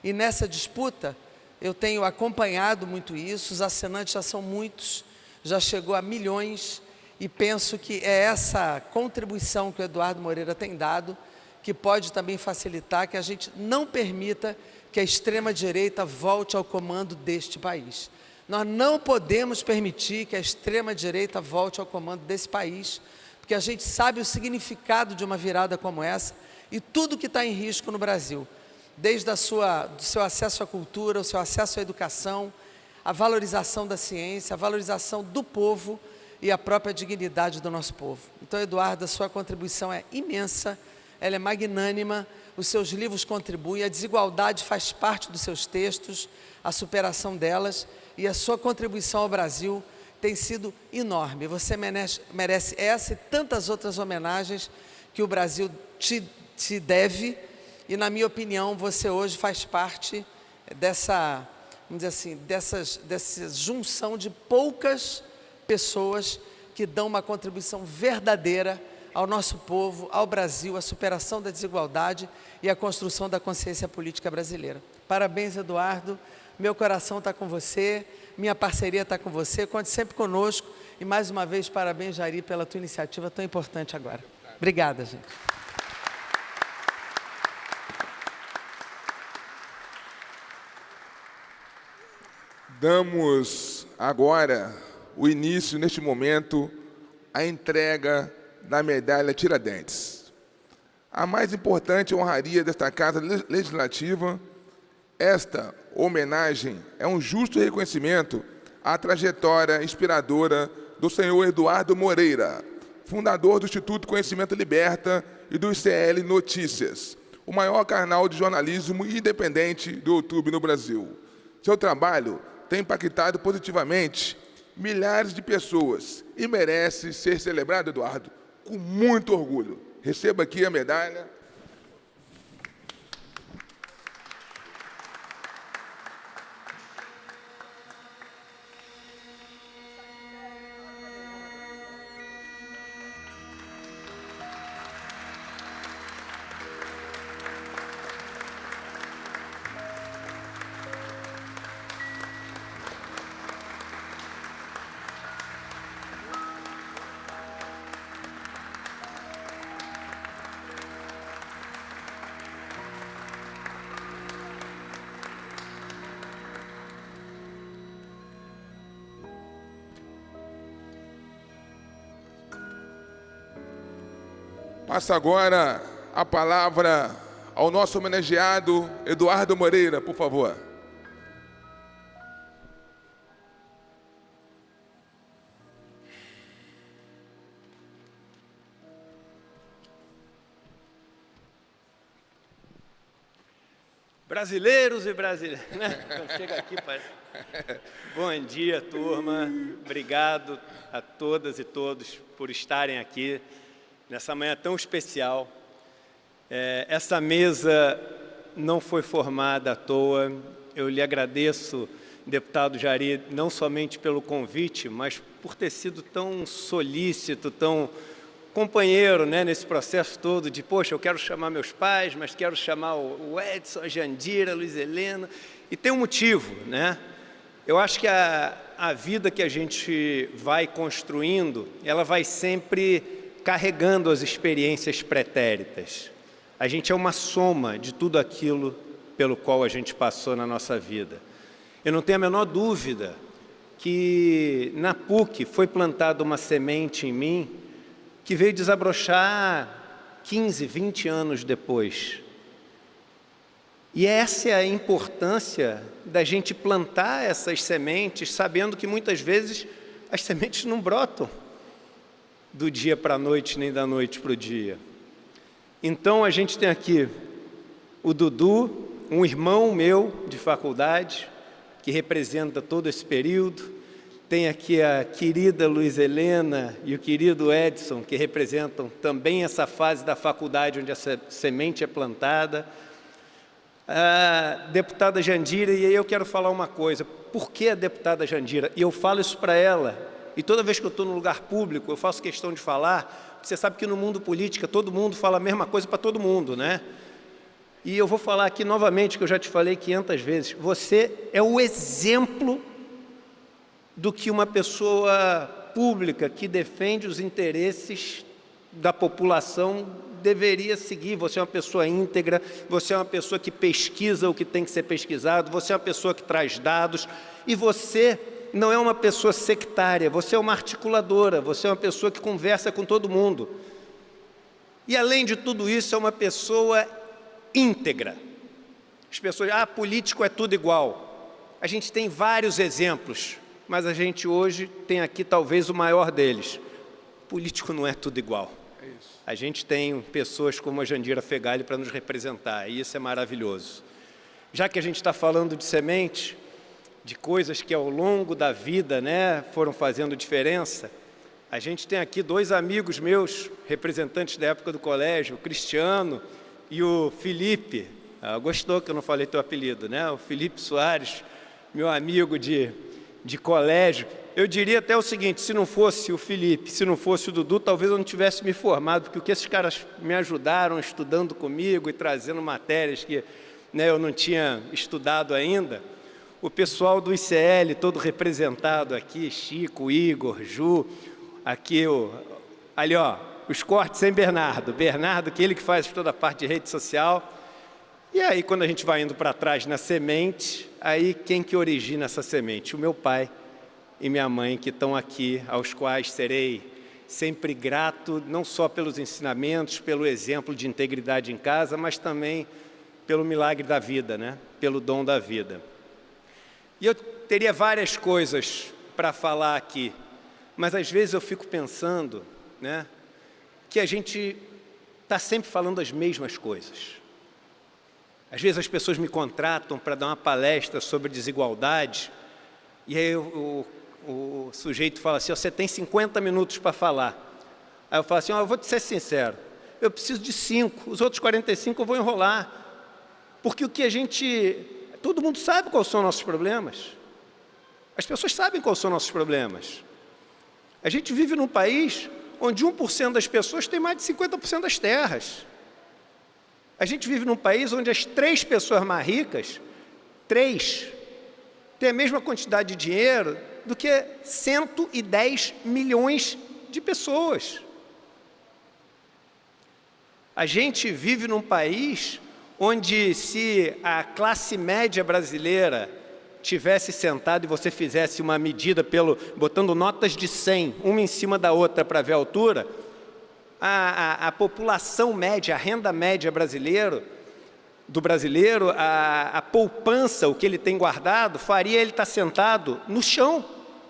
E nessa disputa, eu tenho acompanhado muito isso, os assinantes já são muitos, já chegou a milhões, e penso que é essa contribuição que o Eduardo Moreira tem dado, que pode também facilitar que a gente não permita que a extrema-direita volte ao comando deste país. Nós não podemos permitir que a extrema-direita volte ao comando desse país, porque a gente sabe o significado de uma virada como essa e tudo que está em risco no Brasil, desde do seu acesso à cultura, o seu acesso à educação, a valorização da ciência, a valorização do povo e a própria dignidade do nosso povo. Então, Eduardo, a sua contribuição é imensa, ela é magnânima, os seus livros contribuem, a desigualdade faz parte dos seus textos, a superação delas, e a sua contribuição ao Brasil tem sido enorme. Você merece essa e tantas outras homenagens que o Brasil te deve, e na minha opinião, você hoje faz parte dessa, vamos dizer assim, dessa junção de poucas pessoas que dão uma contribuição verdadeira ao nosso povo, ao Brasil, à superação da desigualdade e à construção da consciência política brasileira. Parabéns, Eduardo, meu coração está com você, minha parceria está com você, conte sempre conosco e mais uma vez parabéns, Jari, pela tua iniciativa tão importante agora. Obrigada, gente. Damos agora o início, neste momento, à entrega da medalha Tiradentes. A mais importante honraria desta Casa Legislativa, esta homenagem é um justo reconhecimento à trajetória inspiradora do senhor Eduardo Moreira, fundador do Instituto Conhecimento Liberta e do ICL Notícias, o maior canal de jornalismo independente do YouTube no Brasil. Seu trabalho tem impactado positivamente milhares de pessoas e merece ser celebrado, Eduardo, com muito orgulho. Receba aqui a medalha. Passa agora a palavra ao nosso homenageado Eduardo Moreira, por favor. brasileiros e brasileiras, né? Quando chega aqui, parece. Bom dia, turma. Obrigado a todas e todos por estarem aqui nessa manhã tão especial. Essa mesa não foi formada à toa. Eu lhe agradeço, deputado Jari, não somente pelo convite, mas por ter sido tão solícito, tão companheiro, né, nesse processo todo de, poxa, eu quero chamar meus pais, mas quero chamar o Edson, a Jandira, a Luiz Helena, e tem um motivo, né? Eu acho que a vida que a gente vai construindo, ela vai sempre carregando as experiências pretéritas. A gente é uma soma de tudo aquilo pelo qual a gente passou na nossa vida. Eu não tenho a menor dúvida que na PUC foi plantada uma semente em mim que veio desabrochar 15, 20 anos depois. E essa é a importância da gente plantar essas sementes, sabendo que muitas vezes as sementes não brotam do dia para a noite, nem da noite para o dia. Então a gente tem aqui o Dudu, um irmão meu de faculdade, que representa todo esse período. Tem aqui a querida Luiz Helena e o querido Edson, que representam também essa fase da faculdade onde essa semente é plantada. A deputada Jandira, e aí eu quero falar uma coisa. Por que a deputada Jandira? E eu falo isso para ela, e toda vez que eu estou no lugar público, eu faço questão de falar. Você sabe que no mundo político todo mundo fala a mesma coisa para todo mundo, né? E eu vou falar aqui novamente, que eu já te falei 500 vezes. Você é o exemplo do que uma pessoa pública que defende os interesses da população deveria seguir. Você é uma pessoa íntegra, você é uma pessoa que pesquisa o que tem que ser pesquisado, você é uma pessoa que traz dados, e você não é uma pessoa sectária, você é uma articuladora, você é uma pessoa que conversa com todo mundo. E, além de tudo isso, é uma pessoa íntegra. As pessoas, político é tudo igual. A gente tem vários exemplos, mas a gente hoje tem aqui talvez o maior deles. Político não é tudo igual. A gente tem pessoas como a Jandira Fegali para nos representar, e isso é maravilhoso. Já que a gente está falando de semente, de coisas que ao longo da vida, né, foram fazendo diferença, a gente tem aqui dois amigos meus, representantes da época do colégio, o Cristiano e o Felipe. Gostou que eu não falei teu apelido, né? O Felipe Soares, meu amigo de colégio. Eu diria até o seguinte: se não fosse o Felipe, se não fosse o Dudu, talvez eu não tivesse me formado, porque o que esses caras me ajudaram estudando comigo e trazendo matérias que, né, eu não tinha estudado ainda. O pessoal do ICL, todo representado aqui, Chico, Igor, Ju, aqui ali, ó, os cortes sem Bernardo, que é ele que faz toda a parte de rede social. E aí, quando a gente vai indo para trás na semente, aí quem que origina essa semente? O meu pai e minha mãe, que estão aqui, aos quais serei sempre grato, não só pelos ensinamentos, pelo exemplo de integridade em casa, mas também pelo milagre da vida, né? Pelo dom da vida. E eu teria várias coisas para falar aqui, mas às vezes eu fico pensando, né, que a gente está sempre falando as mesmas coisas. Às vezes as pessoas me contratam para dar uma palestra sobre desigualdade, e aí o sujeito fala assim: você tem 50 minutos para falar. Aí eu falo assim: eu vou te ser sincero, eu preciso de 5, os outros 45 eu vou enrolar, porque o que todo mundo sabe quais são nossos problemas. As pessoas sabem quais são nossos problemas. A gente vive num país onde 1% das pessoas tem mais de 50% das terras. A gente vive num país onde as 3 pessoas mais ricas, 3, têm a mesma quantidade de dinheiro do que 110 milhões de pessoas. A gente vive num país onde, se a classe média brasileira tivesse sentado e você fizesse uma medida botando notas de 100, uma em cima da outra para ver a altura, a população média, a renda média do brasileiro, a poupança, o que ele tem guardado, faria ele estar sentado no chão,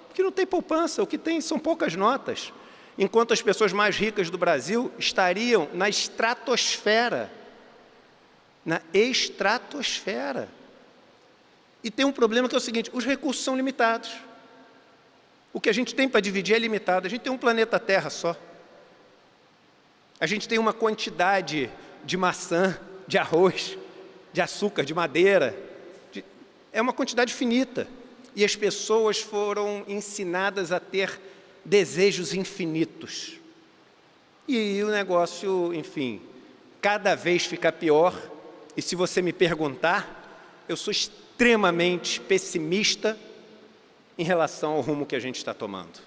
porque não tem poupança, o que tem são poucas notas, enquanto as pessoas mais ricas do Brasil estariam na estratosfera, na estratosfera. E tem um problema que é o seguinte: os recursos são limitados. O que a gente tem para dividir é limitado. A gente tem um planeta Terra só. A gente tem uma quantidade de maçã, de arroz, de açúcar, de madeira. É uma quantidade finita. E as pessoas foram ensinadas a ter desejos infinitos. E o negócio, enfim, cada vez fica pior. E se você me perguntar, eu sou extremamente pessimista em relação ao rumo que a gente está tomando.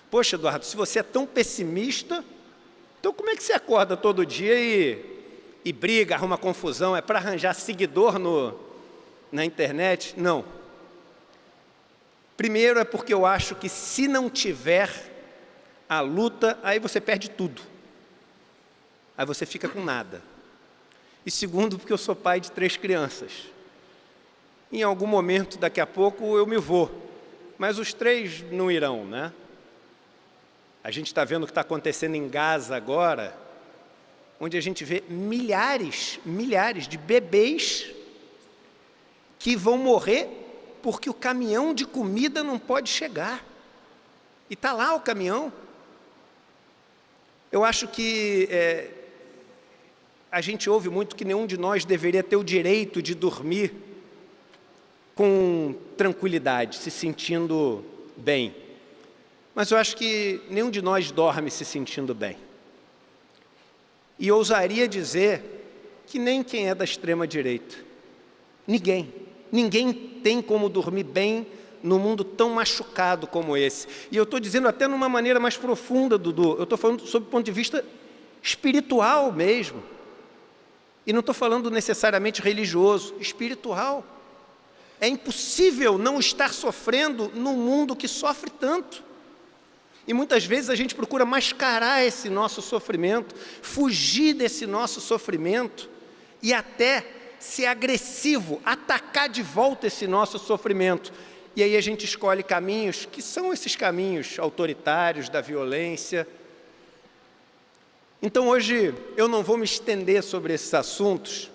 Poxa, Eduardo, se você é tão pessimista, então como é que você acorda todo dia e briga, arruma confusão? É para arranjar seguidor na internet? Não. Primeiro é porque eu acho que se não tiver a luta, aí você perde tudo. Aí você fica com nada. E segundo, porque eu sou pai de 3 crianças. Em algum momento, daqui a pouco, eu me vou. Mas os 3 não irão, né? A gente está vendo o que está acontecendo em Gaza agora, onde a gente vê milhares de bebês que vão morrer porque o caminhão de comida não pode chegar. E está lá o caminhão. Eu acho que a gente ouve muito que nenhum de nós deveria ter o direito de dormir com tranquilidade, se sentindo bem. Mas eu acho que nenhum de nós dorme se sentindo bem. E ousaria dizer que nem quem é da extrema-direita. Ninguém tem como dormir bem num mundo tão machucado como esse. E eu estou dizendo até numa maneira mais profunda, Dudu. Eu estou falando sob o ponto de vista espiritual mesmo. E não estou falando necessariamente religioso, espiritual. É impossível não estar sofrendo num mundo que sofre tanto. E muitas vezes a gente procura mascarar esse nosso sofrimento, fugir desse nosso sofrimento e até ser agressivo, atacar de volta esse nosso sofrimento. E aí a gente escolhe caminhos que são esses caminhos autoritários, da violência. Então hoje eu não vou me estender sobre esses assuntos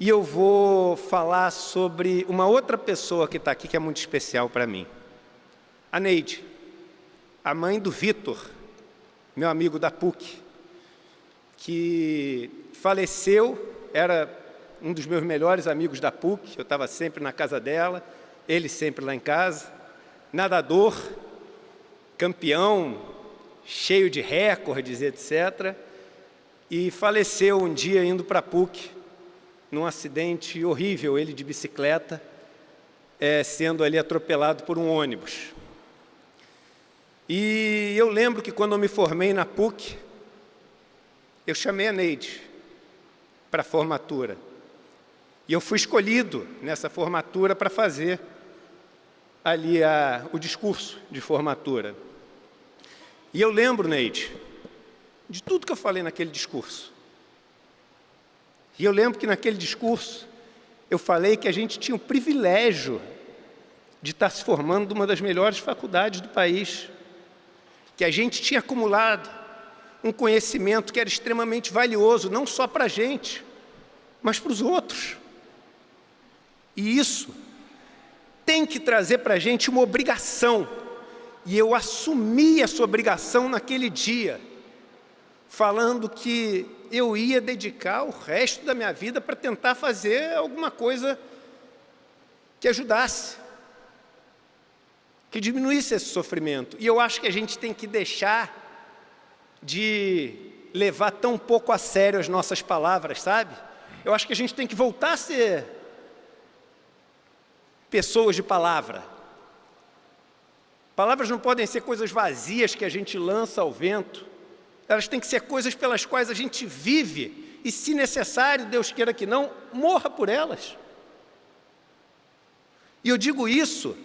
e eu vou falar sobre uma outra pessoa que está aqui que é muito especial para mim. A Neide, a mãe do Vitor, meu amigo da PUC, que faleceu, era um dos meus melhores amigos da PUC, eu estava sempre na casa dela, ele sempre lá em casa, nadador, campeão, cheio de recordes, etc. E faleceu um dia indo para a PUC, num acidente horrível, ele de bicicleta, sendo ali atropelado por um ônibus. E eu lembro que quando eu me formei na PUC, eu chamei a Neide para a formatura. E eu fui escolhido nessa formatura para fazer ali o discurso de formatura. E eu lembro, Neide, de tudo que eu falei naquele discurso. E eu lembro que naquele discurso eu falei que a gente tinha o privilégio de estar se formando numa das melhores faculdades do país, que a gente tinha acumulado um conhecimento que era extremamente valioso, não só para a gente, mas para os outros. E isso tem que trazer para a gente uma obrigação. E eu assumi essa obrigação naquele dia, falando que eu ia dedicar o resto da minha vida para tentar fazer alguma coisa que ajudasse, que diminuísse esse sofrimento. E eu acho que a gente tem que deixar de levar tão pouco a sério as nossas palavras, sabe? Eu acho que a gente tem que voltar a ser pessoas de palavra. Palavras não podem ser coisas vazias que a gente lança ao vento. Elas têm que ser coisas pelas quais a gente vive e, se necessário, Deus queira que não, morra por elas. E eu digo isso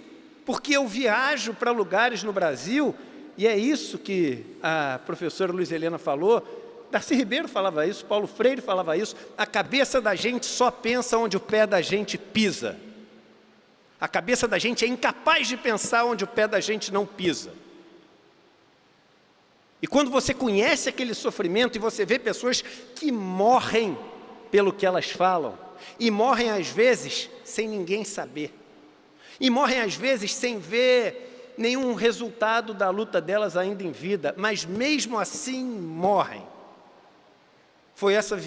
porque eu viajo para lugares no Brasil, e é isso que a professora Luiz Helena falou, Darcy Ribeiro falava isso, Paulo Freire falava isso, a cabeça da gente só pensa onde o pé da gente pisa. A cabeça da gente é incapaz de pensar onde o pé da gente não pisa. E quando você conhece aquele sofrimento e você vê pessoas que morrem pelo que elas falam, e morrem às vezes sem ninguém saber, e morrem às vezes sem ver nenhum resultado da luta delas ainda em vida, mas mesmo assim morrem. Foram essas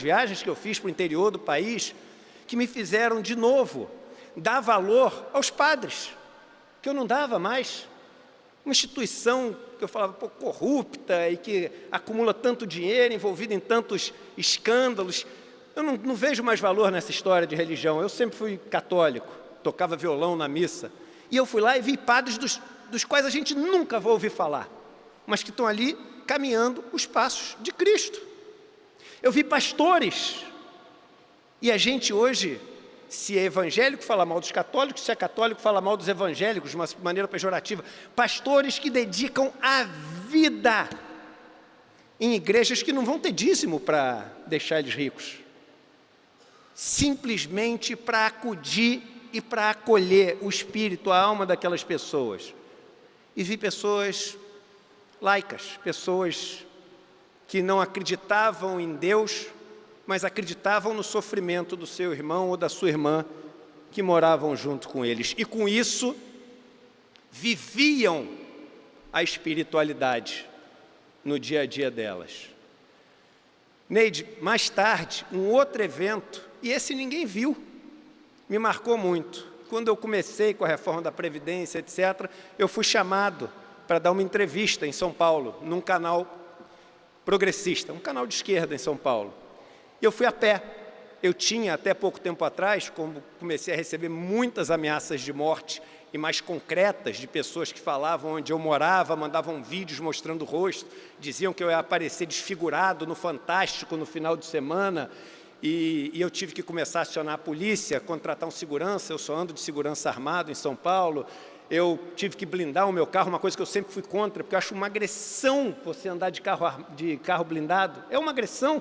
viagens que eu fiz para o interior do país que me fizeram de novo dar valor aos padres, que eu não dava mais. Uma instituição que eu falava corrupta e que acumula tanto dinheiro, envolvida em tantos escândalos. Eu não vejo mais valor nessa história de religião. Eu sempre fui católico, tocava violão na missa. E eu fui lá e vi padres dos quais a gente nunca vai ouvir falar, mas que estão ali caminhando os passos de Cristo. Eu vi pastores, e a gente hoje, se é evangélico, fala mal dos católicos, se é católico, fala mal dos evangélicos, de uma maneira pejorativa. Pastores que dedicam a vida em igrejas que não vão ter dízimo para deixar eles ricos, simplesmente para acudir e para acolher o espírito, a alma daquelas pessoas. E vi pessoas laicas, pessoas que não acreditavam em Deus, mas acreditavam no sofrimento do seu irmão ou da sua irmã que moravam junto com eles. E com isso, viviam a espiritualidade no dia a dia delas. Neide, mais tarde, um outro evento, e esse ninguém viu, me marcou muito. Quando eu comecei com a reforma da Previdência, etc., eu fui chamado para dar uma entrevista em São Paulo, num canal progressista, um canal de esquerda em São Paulo. E eu fui a pé. Eu tinha, até pouco tempo atrás, como comecei a receber muitas ameaças de morte e mais concretas de pessoas que falavam onde eu morava, mandavam vídeos mostrando o rosto, diziam que eu ia aparecer desfigurado no Fantástico no final de semana, e eu tive que começar a acionar a polícia, contratar um segurança. Eu só ando de segurança armado em São Paulo. Eu tive que blindar o meu carro, uma coisa que eu sempre fui contra, porque eu acho uma agressão você andar de carro blindado. É uma agressão.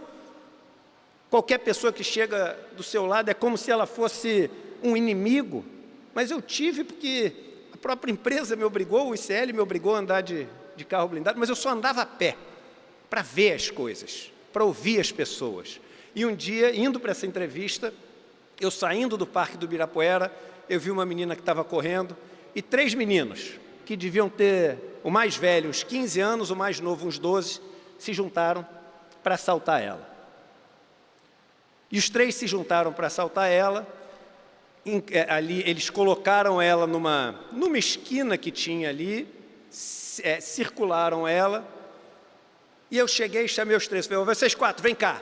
Qualquer pessoa que chega do seu lado é como se ela fosse um inimigo. Mas eu tive porque a própria empresa me obrigou, o ICL me obrigou a andar de carro blindado, mas eu só andava a pé, para ver as coisas, para ouvir as pessoas. E um dia, indo para essa entrevista, eu saindo do Parque do Ibirapuera, eu vi uma menina que estava correndo, e 3 meninos, que deviam ter, o mais velho, uns 15 anos, o mais novo, uns 12, se juntaram para assaltar ela. E os 3 se juntaram para assaltar ela. Ali, eles colocaram ela numa esquina que tinha ali, circularam ela, e eu cheguei e chamei os 3, falei: vocês 4, vem cá.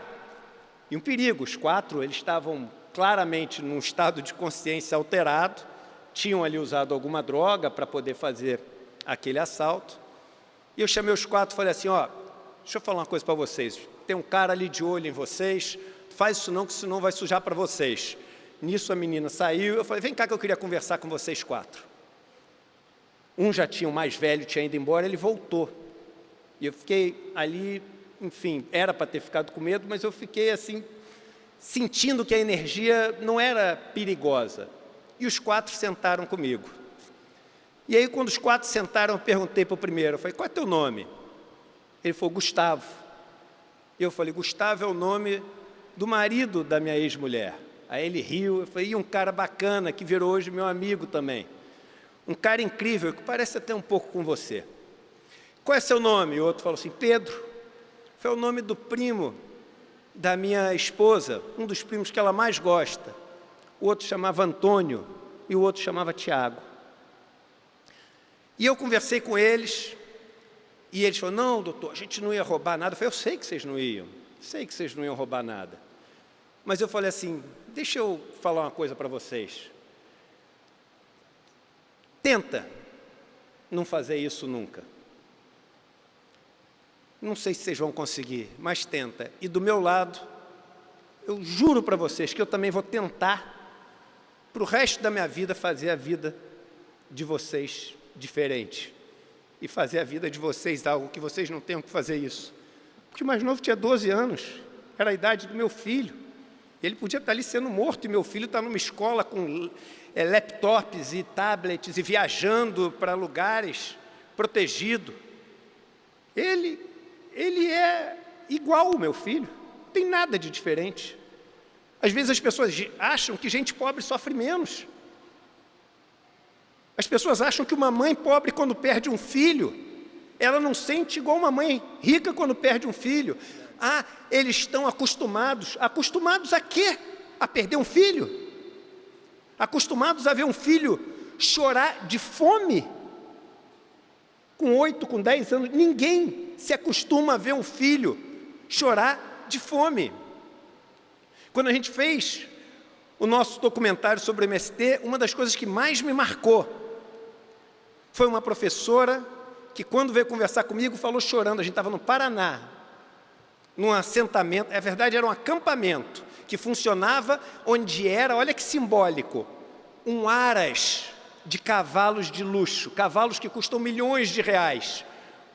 E um perigo, os 4, eles estavam claramente num estado de consciência alterado, tinham ali usado alguma droga para poder fazer aquele assalto. E eu chamei os 4 e falei assim: deixa eu falar uma coisa para vocês, tem um cara ali de olho em vocês, faz isso não, que senão vai sujar para vocês. Nisso a menina saiu, eu falei: vem cá que eu queria conversar com vocês 4. Um já tinha, o mais velho, tinha ido embora, ele voltou. E eu fiquei ali, enfim, era para ter ficado com medo, mas eu fiquei assim, sentindo que a energia não era perigosa. E os 4 sentaram comigo. E aí, quando os 4 sentaram, eu perguntei para o primeiro, eu falei: qual é teu nome? Ele falou: Gustavo. E eu falei: Gustavo é o nome do marido da minha ex-mulher. Aí ele riu, eu falei: e um cara bacana, que virou hoje meu amigo também. Um cara incrível, que parece até um pouco com você. Qual é seu nome? E o outro falou assim: Pedro. Foi o nome do primo da minha esposa, um dos primos que ela mais gosta. O outro chamava Antônio e o outro chamava Tiago. E eu conversei com eles, e eles falaram: não, doutor, a gente não ia roubar nada. Eu falei: eu sei que vocês não iam, sei que vocês não iam roubar nada. Mas eu falei assim: deixa eu falar uma coisa para vocês. Tenta não fazer isso nunca. Não sei se vocês vão conseguir, mas tenta. E do meu lado, eu juro para vocês que eu também vou tentar, para o resto da minha vida, fazer a vida de vocês diferente. E fazer a vida de vocês algo que vocês não tenham que fazer isso. Porque o mais novo tinha 12 anos, era a idade do meu filho. Ele podia estar ali sendo morto, e meu filho está numa escola com laptops e tablets e viajando para lugares protegido. Ele é igual ao meu filho, tem nada de diferente. Às vezes as pessoas acham que gente pobre sofre menos. As pessoas acham que uma mãe pobre, quando perde um filho, ela não sente igual uma mãe rica quando perde um filho. Ah, eles estão acostumados. Acostumados a quê? A perder um filho? Acostumados a ver um filho chorar de fome? Com 8, com 10 anos, ninguém se acostuma a ver um filho chorar de fome. Quando a gente fez o nosso documentário sobre o MST, uma das coisas que mais me marcou foi uma professora que, quando veio conversar comigo, falou chorando. A gente estava no Paraná, num assentamento, é verdade, era um acampamento que funcionava onde era, olha que simbólico, um aras de cavalos de luxo, cavalos que custam milhões de reais.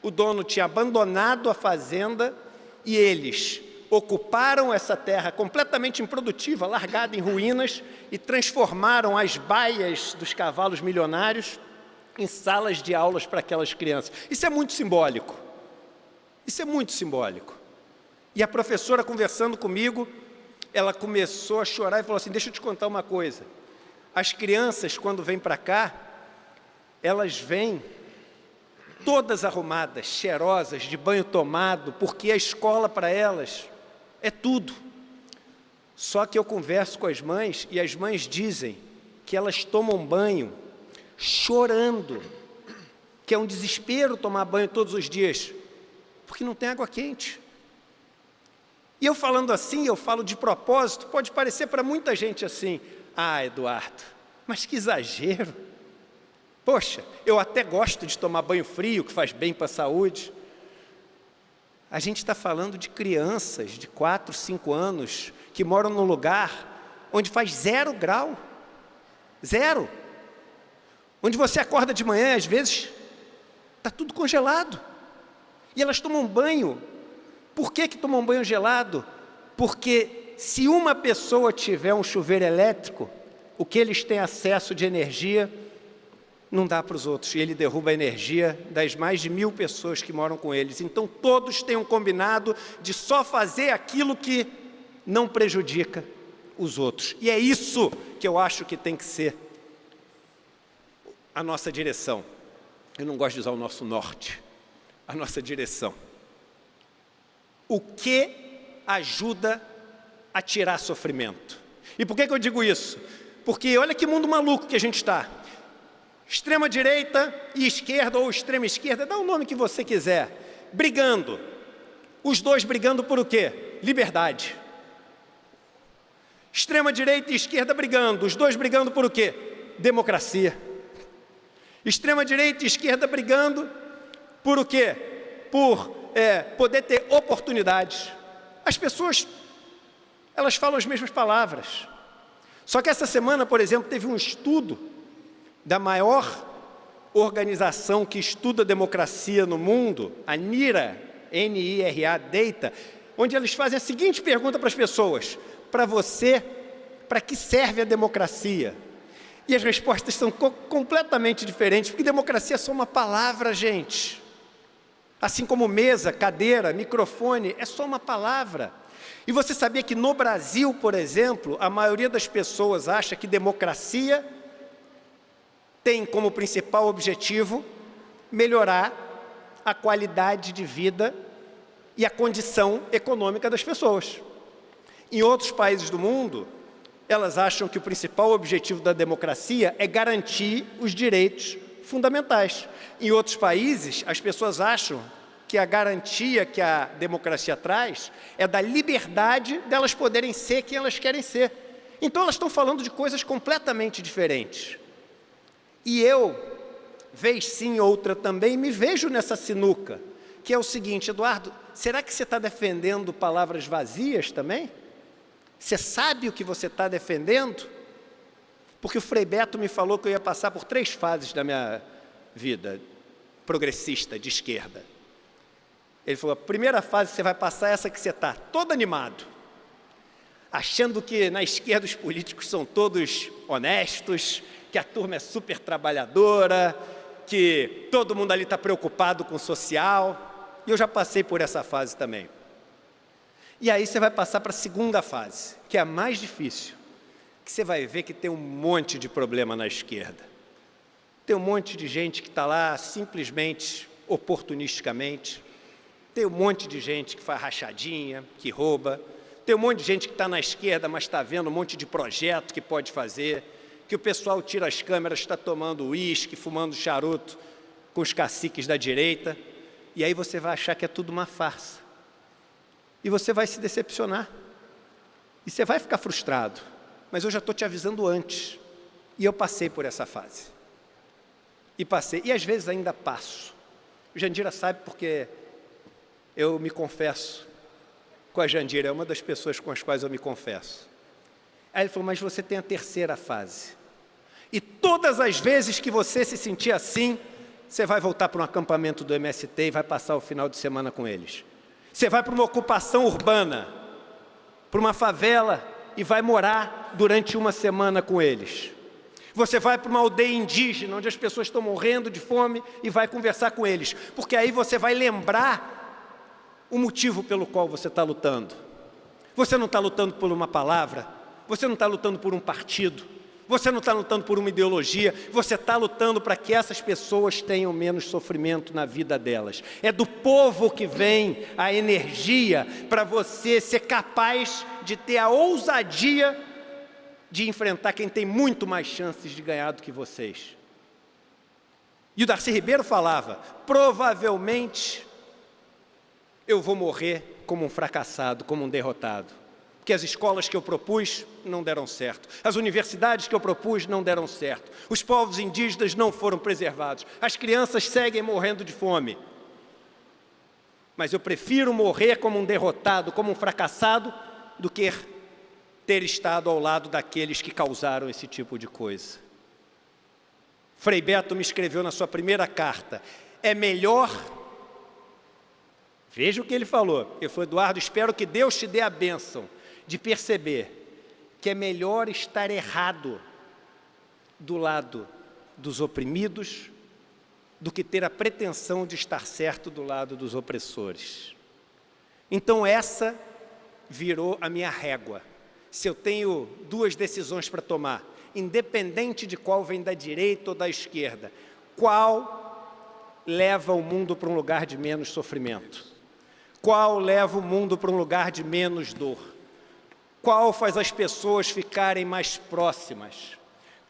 O dono tinha abandonado a fazenda e eles ocuparam essa terra completamente improdutiva, largada em ruínas, e transformaram as baias dos cavalos milionários em salas de aulas para aquelas crianças. Isso é muito simbólico. Isso é muito simbólico. E a professora, conversando comigo, ela começou a chorar e falou assim: deixa eu te contar uma coisa. As crianças, quando vêm para cá, elas vêm todas arrumadas, cheirosas, de banho tomado, porque a escola para elas é tudo. Só que eu converso com as mães e as mães dizem que elas tomam banho chorando, que é um desespero tomar banho todos os dias, porque não tem água quente. E eu falando assim, eu falo de propósito, pode parecer para muita gente assim: ah, Eduardo, mas que exagero. Poxa, eu até gosto de tomar banho frio, que faz bem para a saúde. A gente está falando de crianças de 4, 5 anos que moram num lugar onde faz 0 grau. 0. Onde você acorda de manhã, às vezes, está tudo congelado. E elas tomam banho. Por que tomam banho gelado? Porque se uma pessoa tiver um chuveiro elétrico, o que eles têm acesso de energia não dá para os outros, e ele derruba a energia das mais de 1000 pessoas que moram com eles. Então todos têm um combinado de só fazer aquilo que não prejudica os outros. E é isso que eu acho que tem que ser a nossa direção. Eu não gosto de usar o nosso norte, a nossa direção. O que ajuda a tirar sofrimento? E por que eu digo isso? Porque olha que mundo maluco que a gente está. Extrema direita e esquerda, ou extrema esquerda, dá o nome que você quiser, brigando. Os dois brigando por o quê? Liberdade. Extrema direita e esquerda brigando, os dois brigando por o quê? Democracia. Extrema direita e esquerda brigando por o quê? Por poder ter oportunidades. As pessoas, elas falam as mesmas palavras. Só que essa semana, por exemplo, teve um estudo da maior organização que estuda democracia no mundo, a NIRA, N-I-R-A, Data, onde eles fazem a seguinte pergunta para as pessoas: para você, para que serve a democracia? E as respostas são completamente diferentes, porque democracia é só uma palavra, gente. Assim como mesa, cadeira, microfone, é só uma palavra. E você sabia que no Brasil, por exemplo, a maioria das pessoas acha que democracia tem como principal objetivo melhorar a qualidade de vida e a condição econômica das pessoas. Em outros países do mundo, elas acham que o principal objetivo da democracia é garantir os direitos fundamentais. Em outros países, as pessoas acham que a garantia que a democracia traz é da liberdade delas poderem ser quem elas querem ser. Então elas estão falando de coisas completamente diferentes. E eu, vez sim, outra também, me vejo nessa sinuca, que é o seguinte: Eduardo, será que você está defendendo palavras vazias também? Você sabe o que você está defendendo? Porque o Frei Beto me falou que eu ia passar por 3 fases da minha vida progressista, de esquerda. Ele falou: a primeira fase você vai passar essa que você está todo animado, achando que na esquerda os políticos são todos honestos, que a turma é super trabalhadora, que todo mundo ali está preocupado com o social. E eu já passei por essa fase também. E aí você vai passar para a segunda fase, que é a mais difícil, que você vai ver que tem um monte de problema na esquerda. Tem um monte de gente que está lá simplesmente, oportunisticamente. Tem um monte de gente que faz rachadinha, que rouba. Tem um monte de gente que está na esquerda, mas está vendo um monte de projeto que pode fazer, que o pessoal tira as câmeras, está tomando uísque, fumando charuto com os caciques da direita, e aí você vai achar que é tudo uma farsa. E você vai se decepcionar. E você vai ficar frustrado. Mas eu já estou te avisando antes. E eu passei por essa fase. E passei. E às vezes ainda passo. O Jandira sabe porque eu me confesso com a Jandira. É uma das pessoas com as quais eu me confesso. Aí ele falou, mas você tem a terceira fase. E todas as vezes que você se sentir assim, você vai voltar para um acampamento do MST e vai passar o final de semana com eles. Você vai para uma ocupação urbana, para uma favela e vai morar durante uma semana com eles. Você vai para uma aldeia indígena, onde as pessoas estão morrendo de fome e vai conversar com eles. Porque aí você vai lembrar o motivo pelo qual você está lutando. Você não está lutando por uma palavra, você não está lutando por um partido, você não está lutando por uma ideologia, você está lutando para que essas pessoas tenham menos sofrimento na vida delas. É do povo que vem a energia para você ser capaz de ter a ousadia de enfrentar quem tem muito mais chances de ganhar do que vocês. E o Darcy Ribeiro falava, provavelmente eu vou morrer como um fracassado, como um derrotado. Porque as escolas que eu propus não deram certo. As universidades que eu propus não deram certo. Os povos indígenas não foram preservados. As crianças seguem morrendo de fome. Mas eu prefiro morrer como um derrotado, como um fracassado, do que ter estado ao lado daqueles que causaram esse tipo de coisa. Frei Beto me escreveu na sua primeira carta, é melhor... Veja o que ele falou. Ele falou, Eduardo, espero que Deus te dê a bênção de perceber que é melhor estar errado do lado dos oprimidos do que ter a pretensão de estar certo do lado dos opressores. Então essa virou a minha régua. Se eu tenho duas decisões para tomar, independente de qual vem da direita ou da esquerda, qual leva o mundo para um lugar de menos sofrimento? Qual leva o mundo para um lugar de menos dor? Qual faz as pessoas ficarem mais próximas?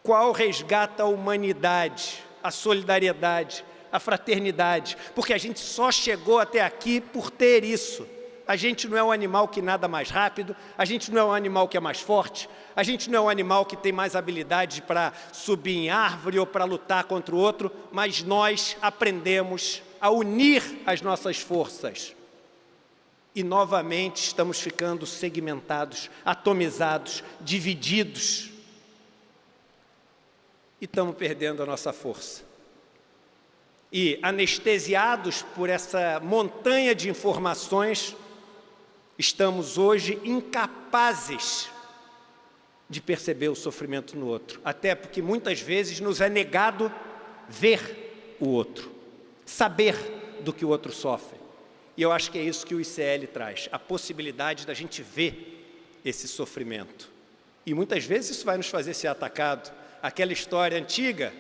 Qual resgata a humanidade, a solidariedade, a fraternidade? Porque a gente só chegou até aqui por ter isso. A gente não é um animal que nada mais rápido, a gente não é um animal que é mais forte, a gente não é um animal que tem mais habilidade para subir em árvore ou para lutar contra o outro, mas nós aprendemos a unir as nossas forças. E novamente estamos ficando segmentados, atomizados, divididos. E estamos perdendo a nossa força. E anestesiados por essa montanha de informações, estamos hoje incapazes de perceber o sofrimento no outro. Até porque muitas vezes nos é negado ver o outro, saber do que o outro sofre. E eu acho que é isso que o ICL traz, a possibilidade da gente ver esse sofrimento. E muitas vezes isso vai nos fazer ser atacado. Aquela história antiga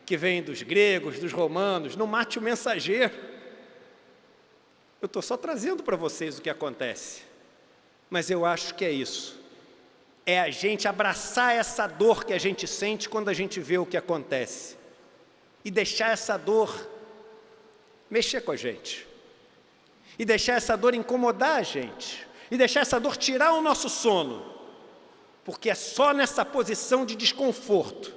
que vem dos gregos, dos romanos, não mate o mensageiro. Eu estou só trazendo para vocês o que acontece. Mas eu acho que é isso. É a gente abraçar essa dor que a gente sente quando a gente vê o que acontece. E deixar essa dor mexer com a gente. E deixar essa dor incomodar a gente. E deixar essa dor tirar o nosso sono. Porque é só nessa posição de desconforto,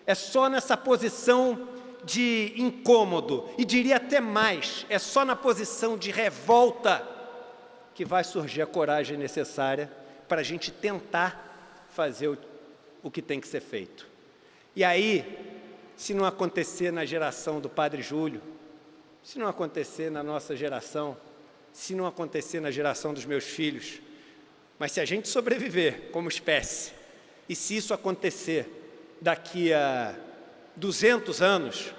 é só nessa posição de incômodo, e diria até mais, é só na posição de revolta que vai surgir a coragem necessária para a gente tentar fazer o que tem que ser feito. E aí, se não acontecer na geração do Padre Júlio, se não acontecer na nossa geração, se não acontecer na geração dos meus filhos, mas se a gente sobreviver como espécie, e se isso acontecer daqui a 200 anos,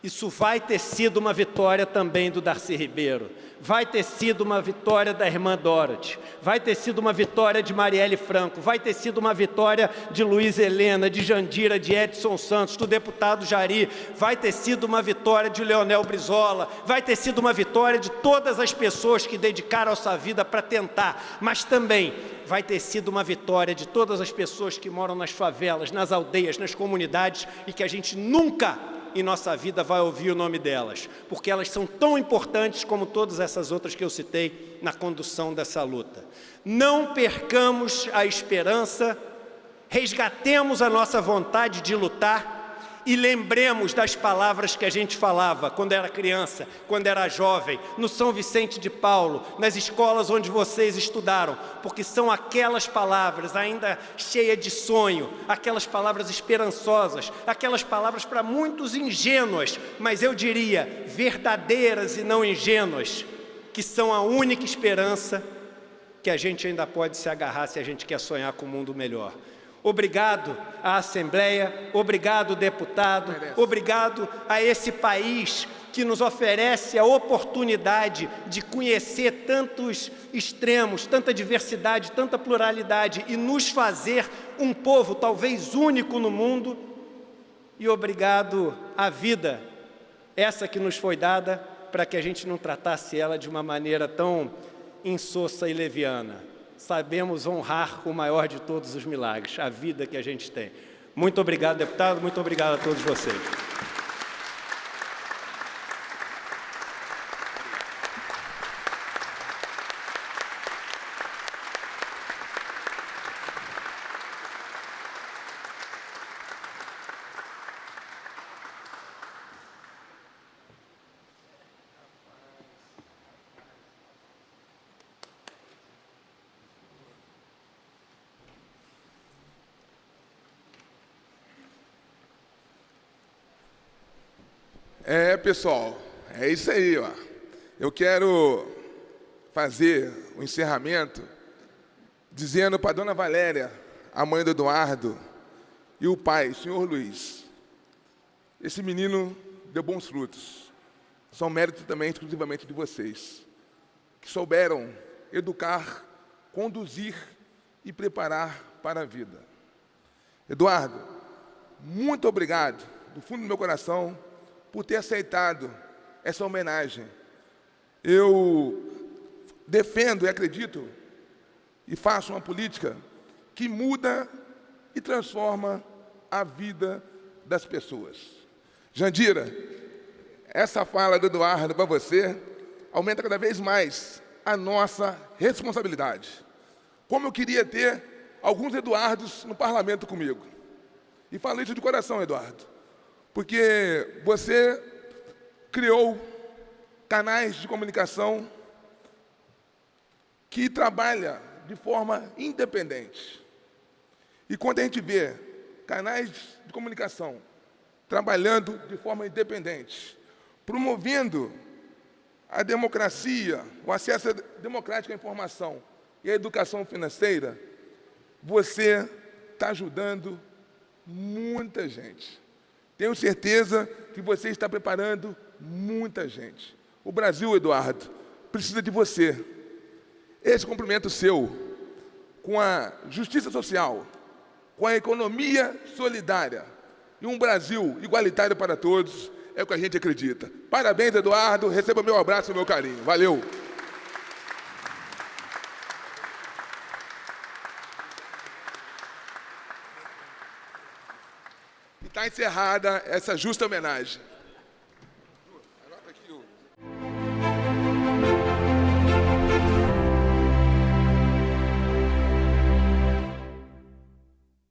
Isso vai ter sido uma vitória também do Darcy Ribeiro, vai ter sido uma vitória da irmã Dorothy, vai ter sido uma vitória de Marielle Franco, vai ter sido uma vitória de Luiz Helena, de Jandira, de Edson Santos, do deputado Jari, vai ter sido uma vitória de Leonel Brizola, vai ter sido uma vitória de todas as pessoas que dedicaram a sua vida para tentar, mas também vai ter sido uma vitória de todas as pessoas que moram nas favelas, nas aldeias, nas comunidades e que a gente nunca em nossa vida vai ouvir o nome delas, porque elas são tão importantes como todas essas outras que eu citei na condução dessa luta. Não percamos a esperança, resgatemos a nossa vontade de lutar e lembremos das palavras que a gente falava quando era criança, quando era jovem, no São Vicente de Paulo, nas escolas onde vocês estudaram, porque são aquelas palavras ainda cheias de sonho, aquelas palavras esperançosas, aquelas palavras para muitos ingênuas, mas eu diria verdadeiras e não ingênuas, que são a única esperança que a gente ainda pode se agarrar se a gente quer sonhar com um mundo melhor. Obrigado à Assembleia, obrigado, deputado, obrigado a esse país que nos oferece a oportunidade de conhecer tantos extremos, tanta diversidade, tanta pluralidade e nos fazer um povo talvez único no mundo. E obrigado à vida, essa que nos foi dada, para que a gente não tratasse ela de uma maneira tão insossa e leviana. Sabemos honrar o maior de todos os milagres, a vida que a gente tem. Muito obrigado, deputado, muito obrigado a todos vocês. Pessoal, é isso aí, ó. Eu quero fazer o encerramento dizendo para a dona Valéria, a mãe do Eduardo, e o pai, o senhor Luiz, esse menino deu bons frutos. São mérito também exclusivamente de vocês, que souberam educar, conduzir e preparar para a vida. Eduardo, muito obrigado, do fundo do meu coração, por ter aceitado essa homenagem. Eu defendo e acredito e faço uma política que muda e transforma a vida das pessoas. Jandira, essa fala do Eduardo para você aumenta cada vez mais a nossa responsabilidade. Como eu queria ter alguns Eduardos no parlamento comigo. E falo isso de coração, Eduardo. Porque você criou canais de comunicação que trabalham de forma independente. E quando a gente vê canais de comunicação trabalhando de forma independente, promovendo a democracia, o acesso democrático à informação e à educação financeira, você está ajudando muita gente. Tenho certeza que você está preparando muita gente. O Brasil, Eduardo, precisa de você. Esse cumprimento seu, com a justiça social, com a economia solidária e um Brasil igualitário para todos, é o que a gente acredita. Parabéns, Eduardo. Receba meu abraço e meu carinho. Valeu. Está encerrada essa justa homenagem.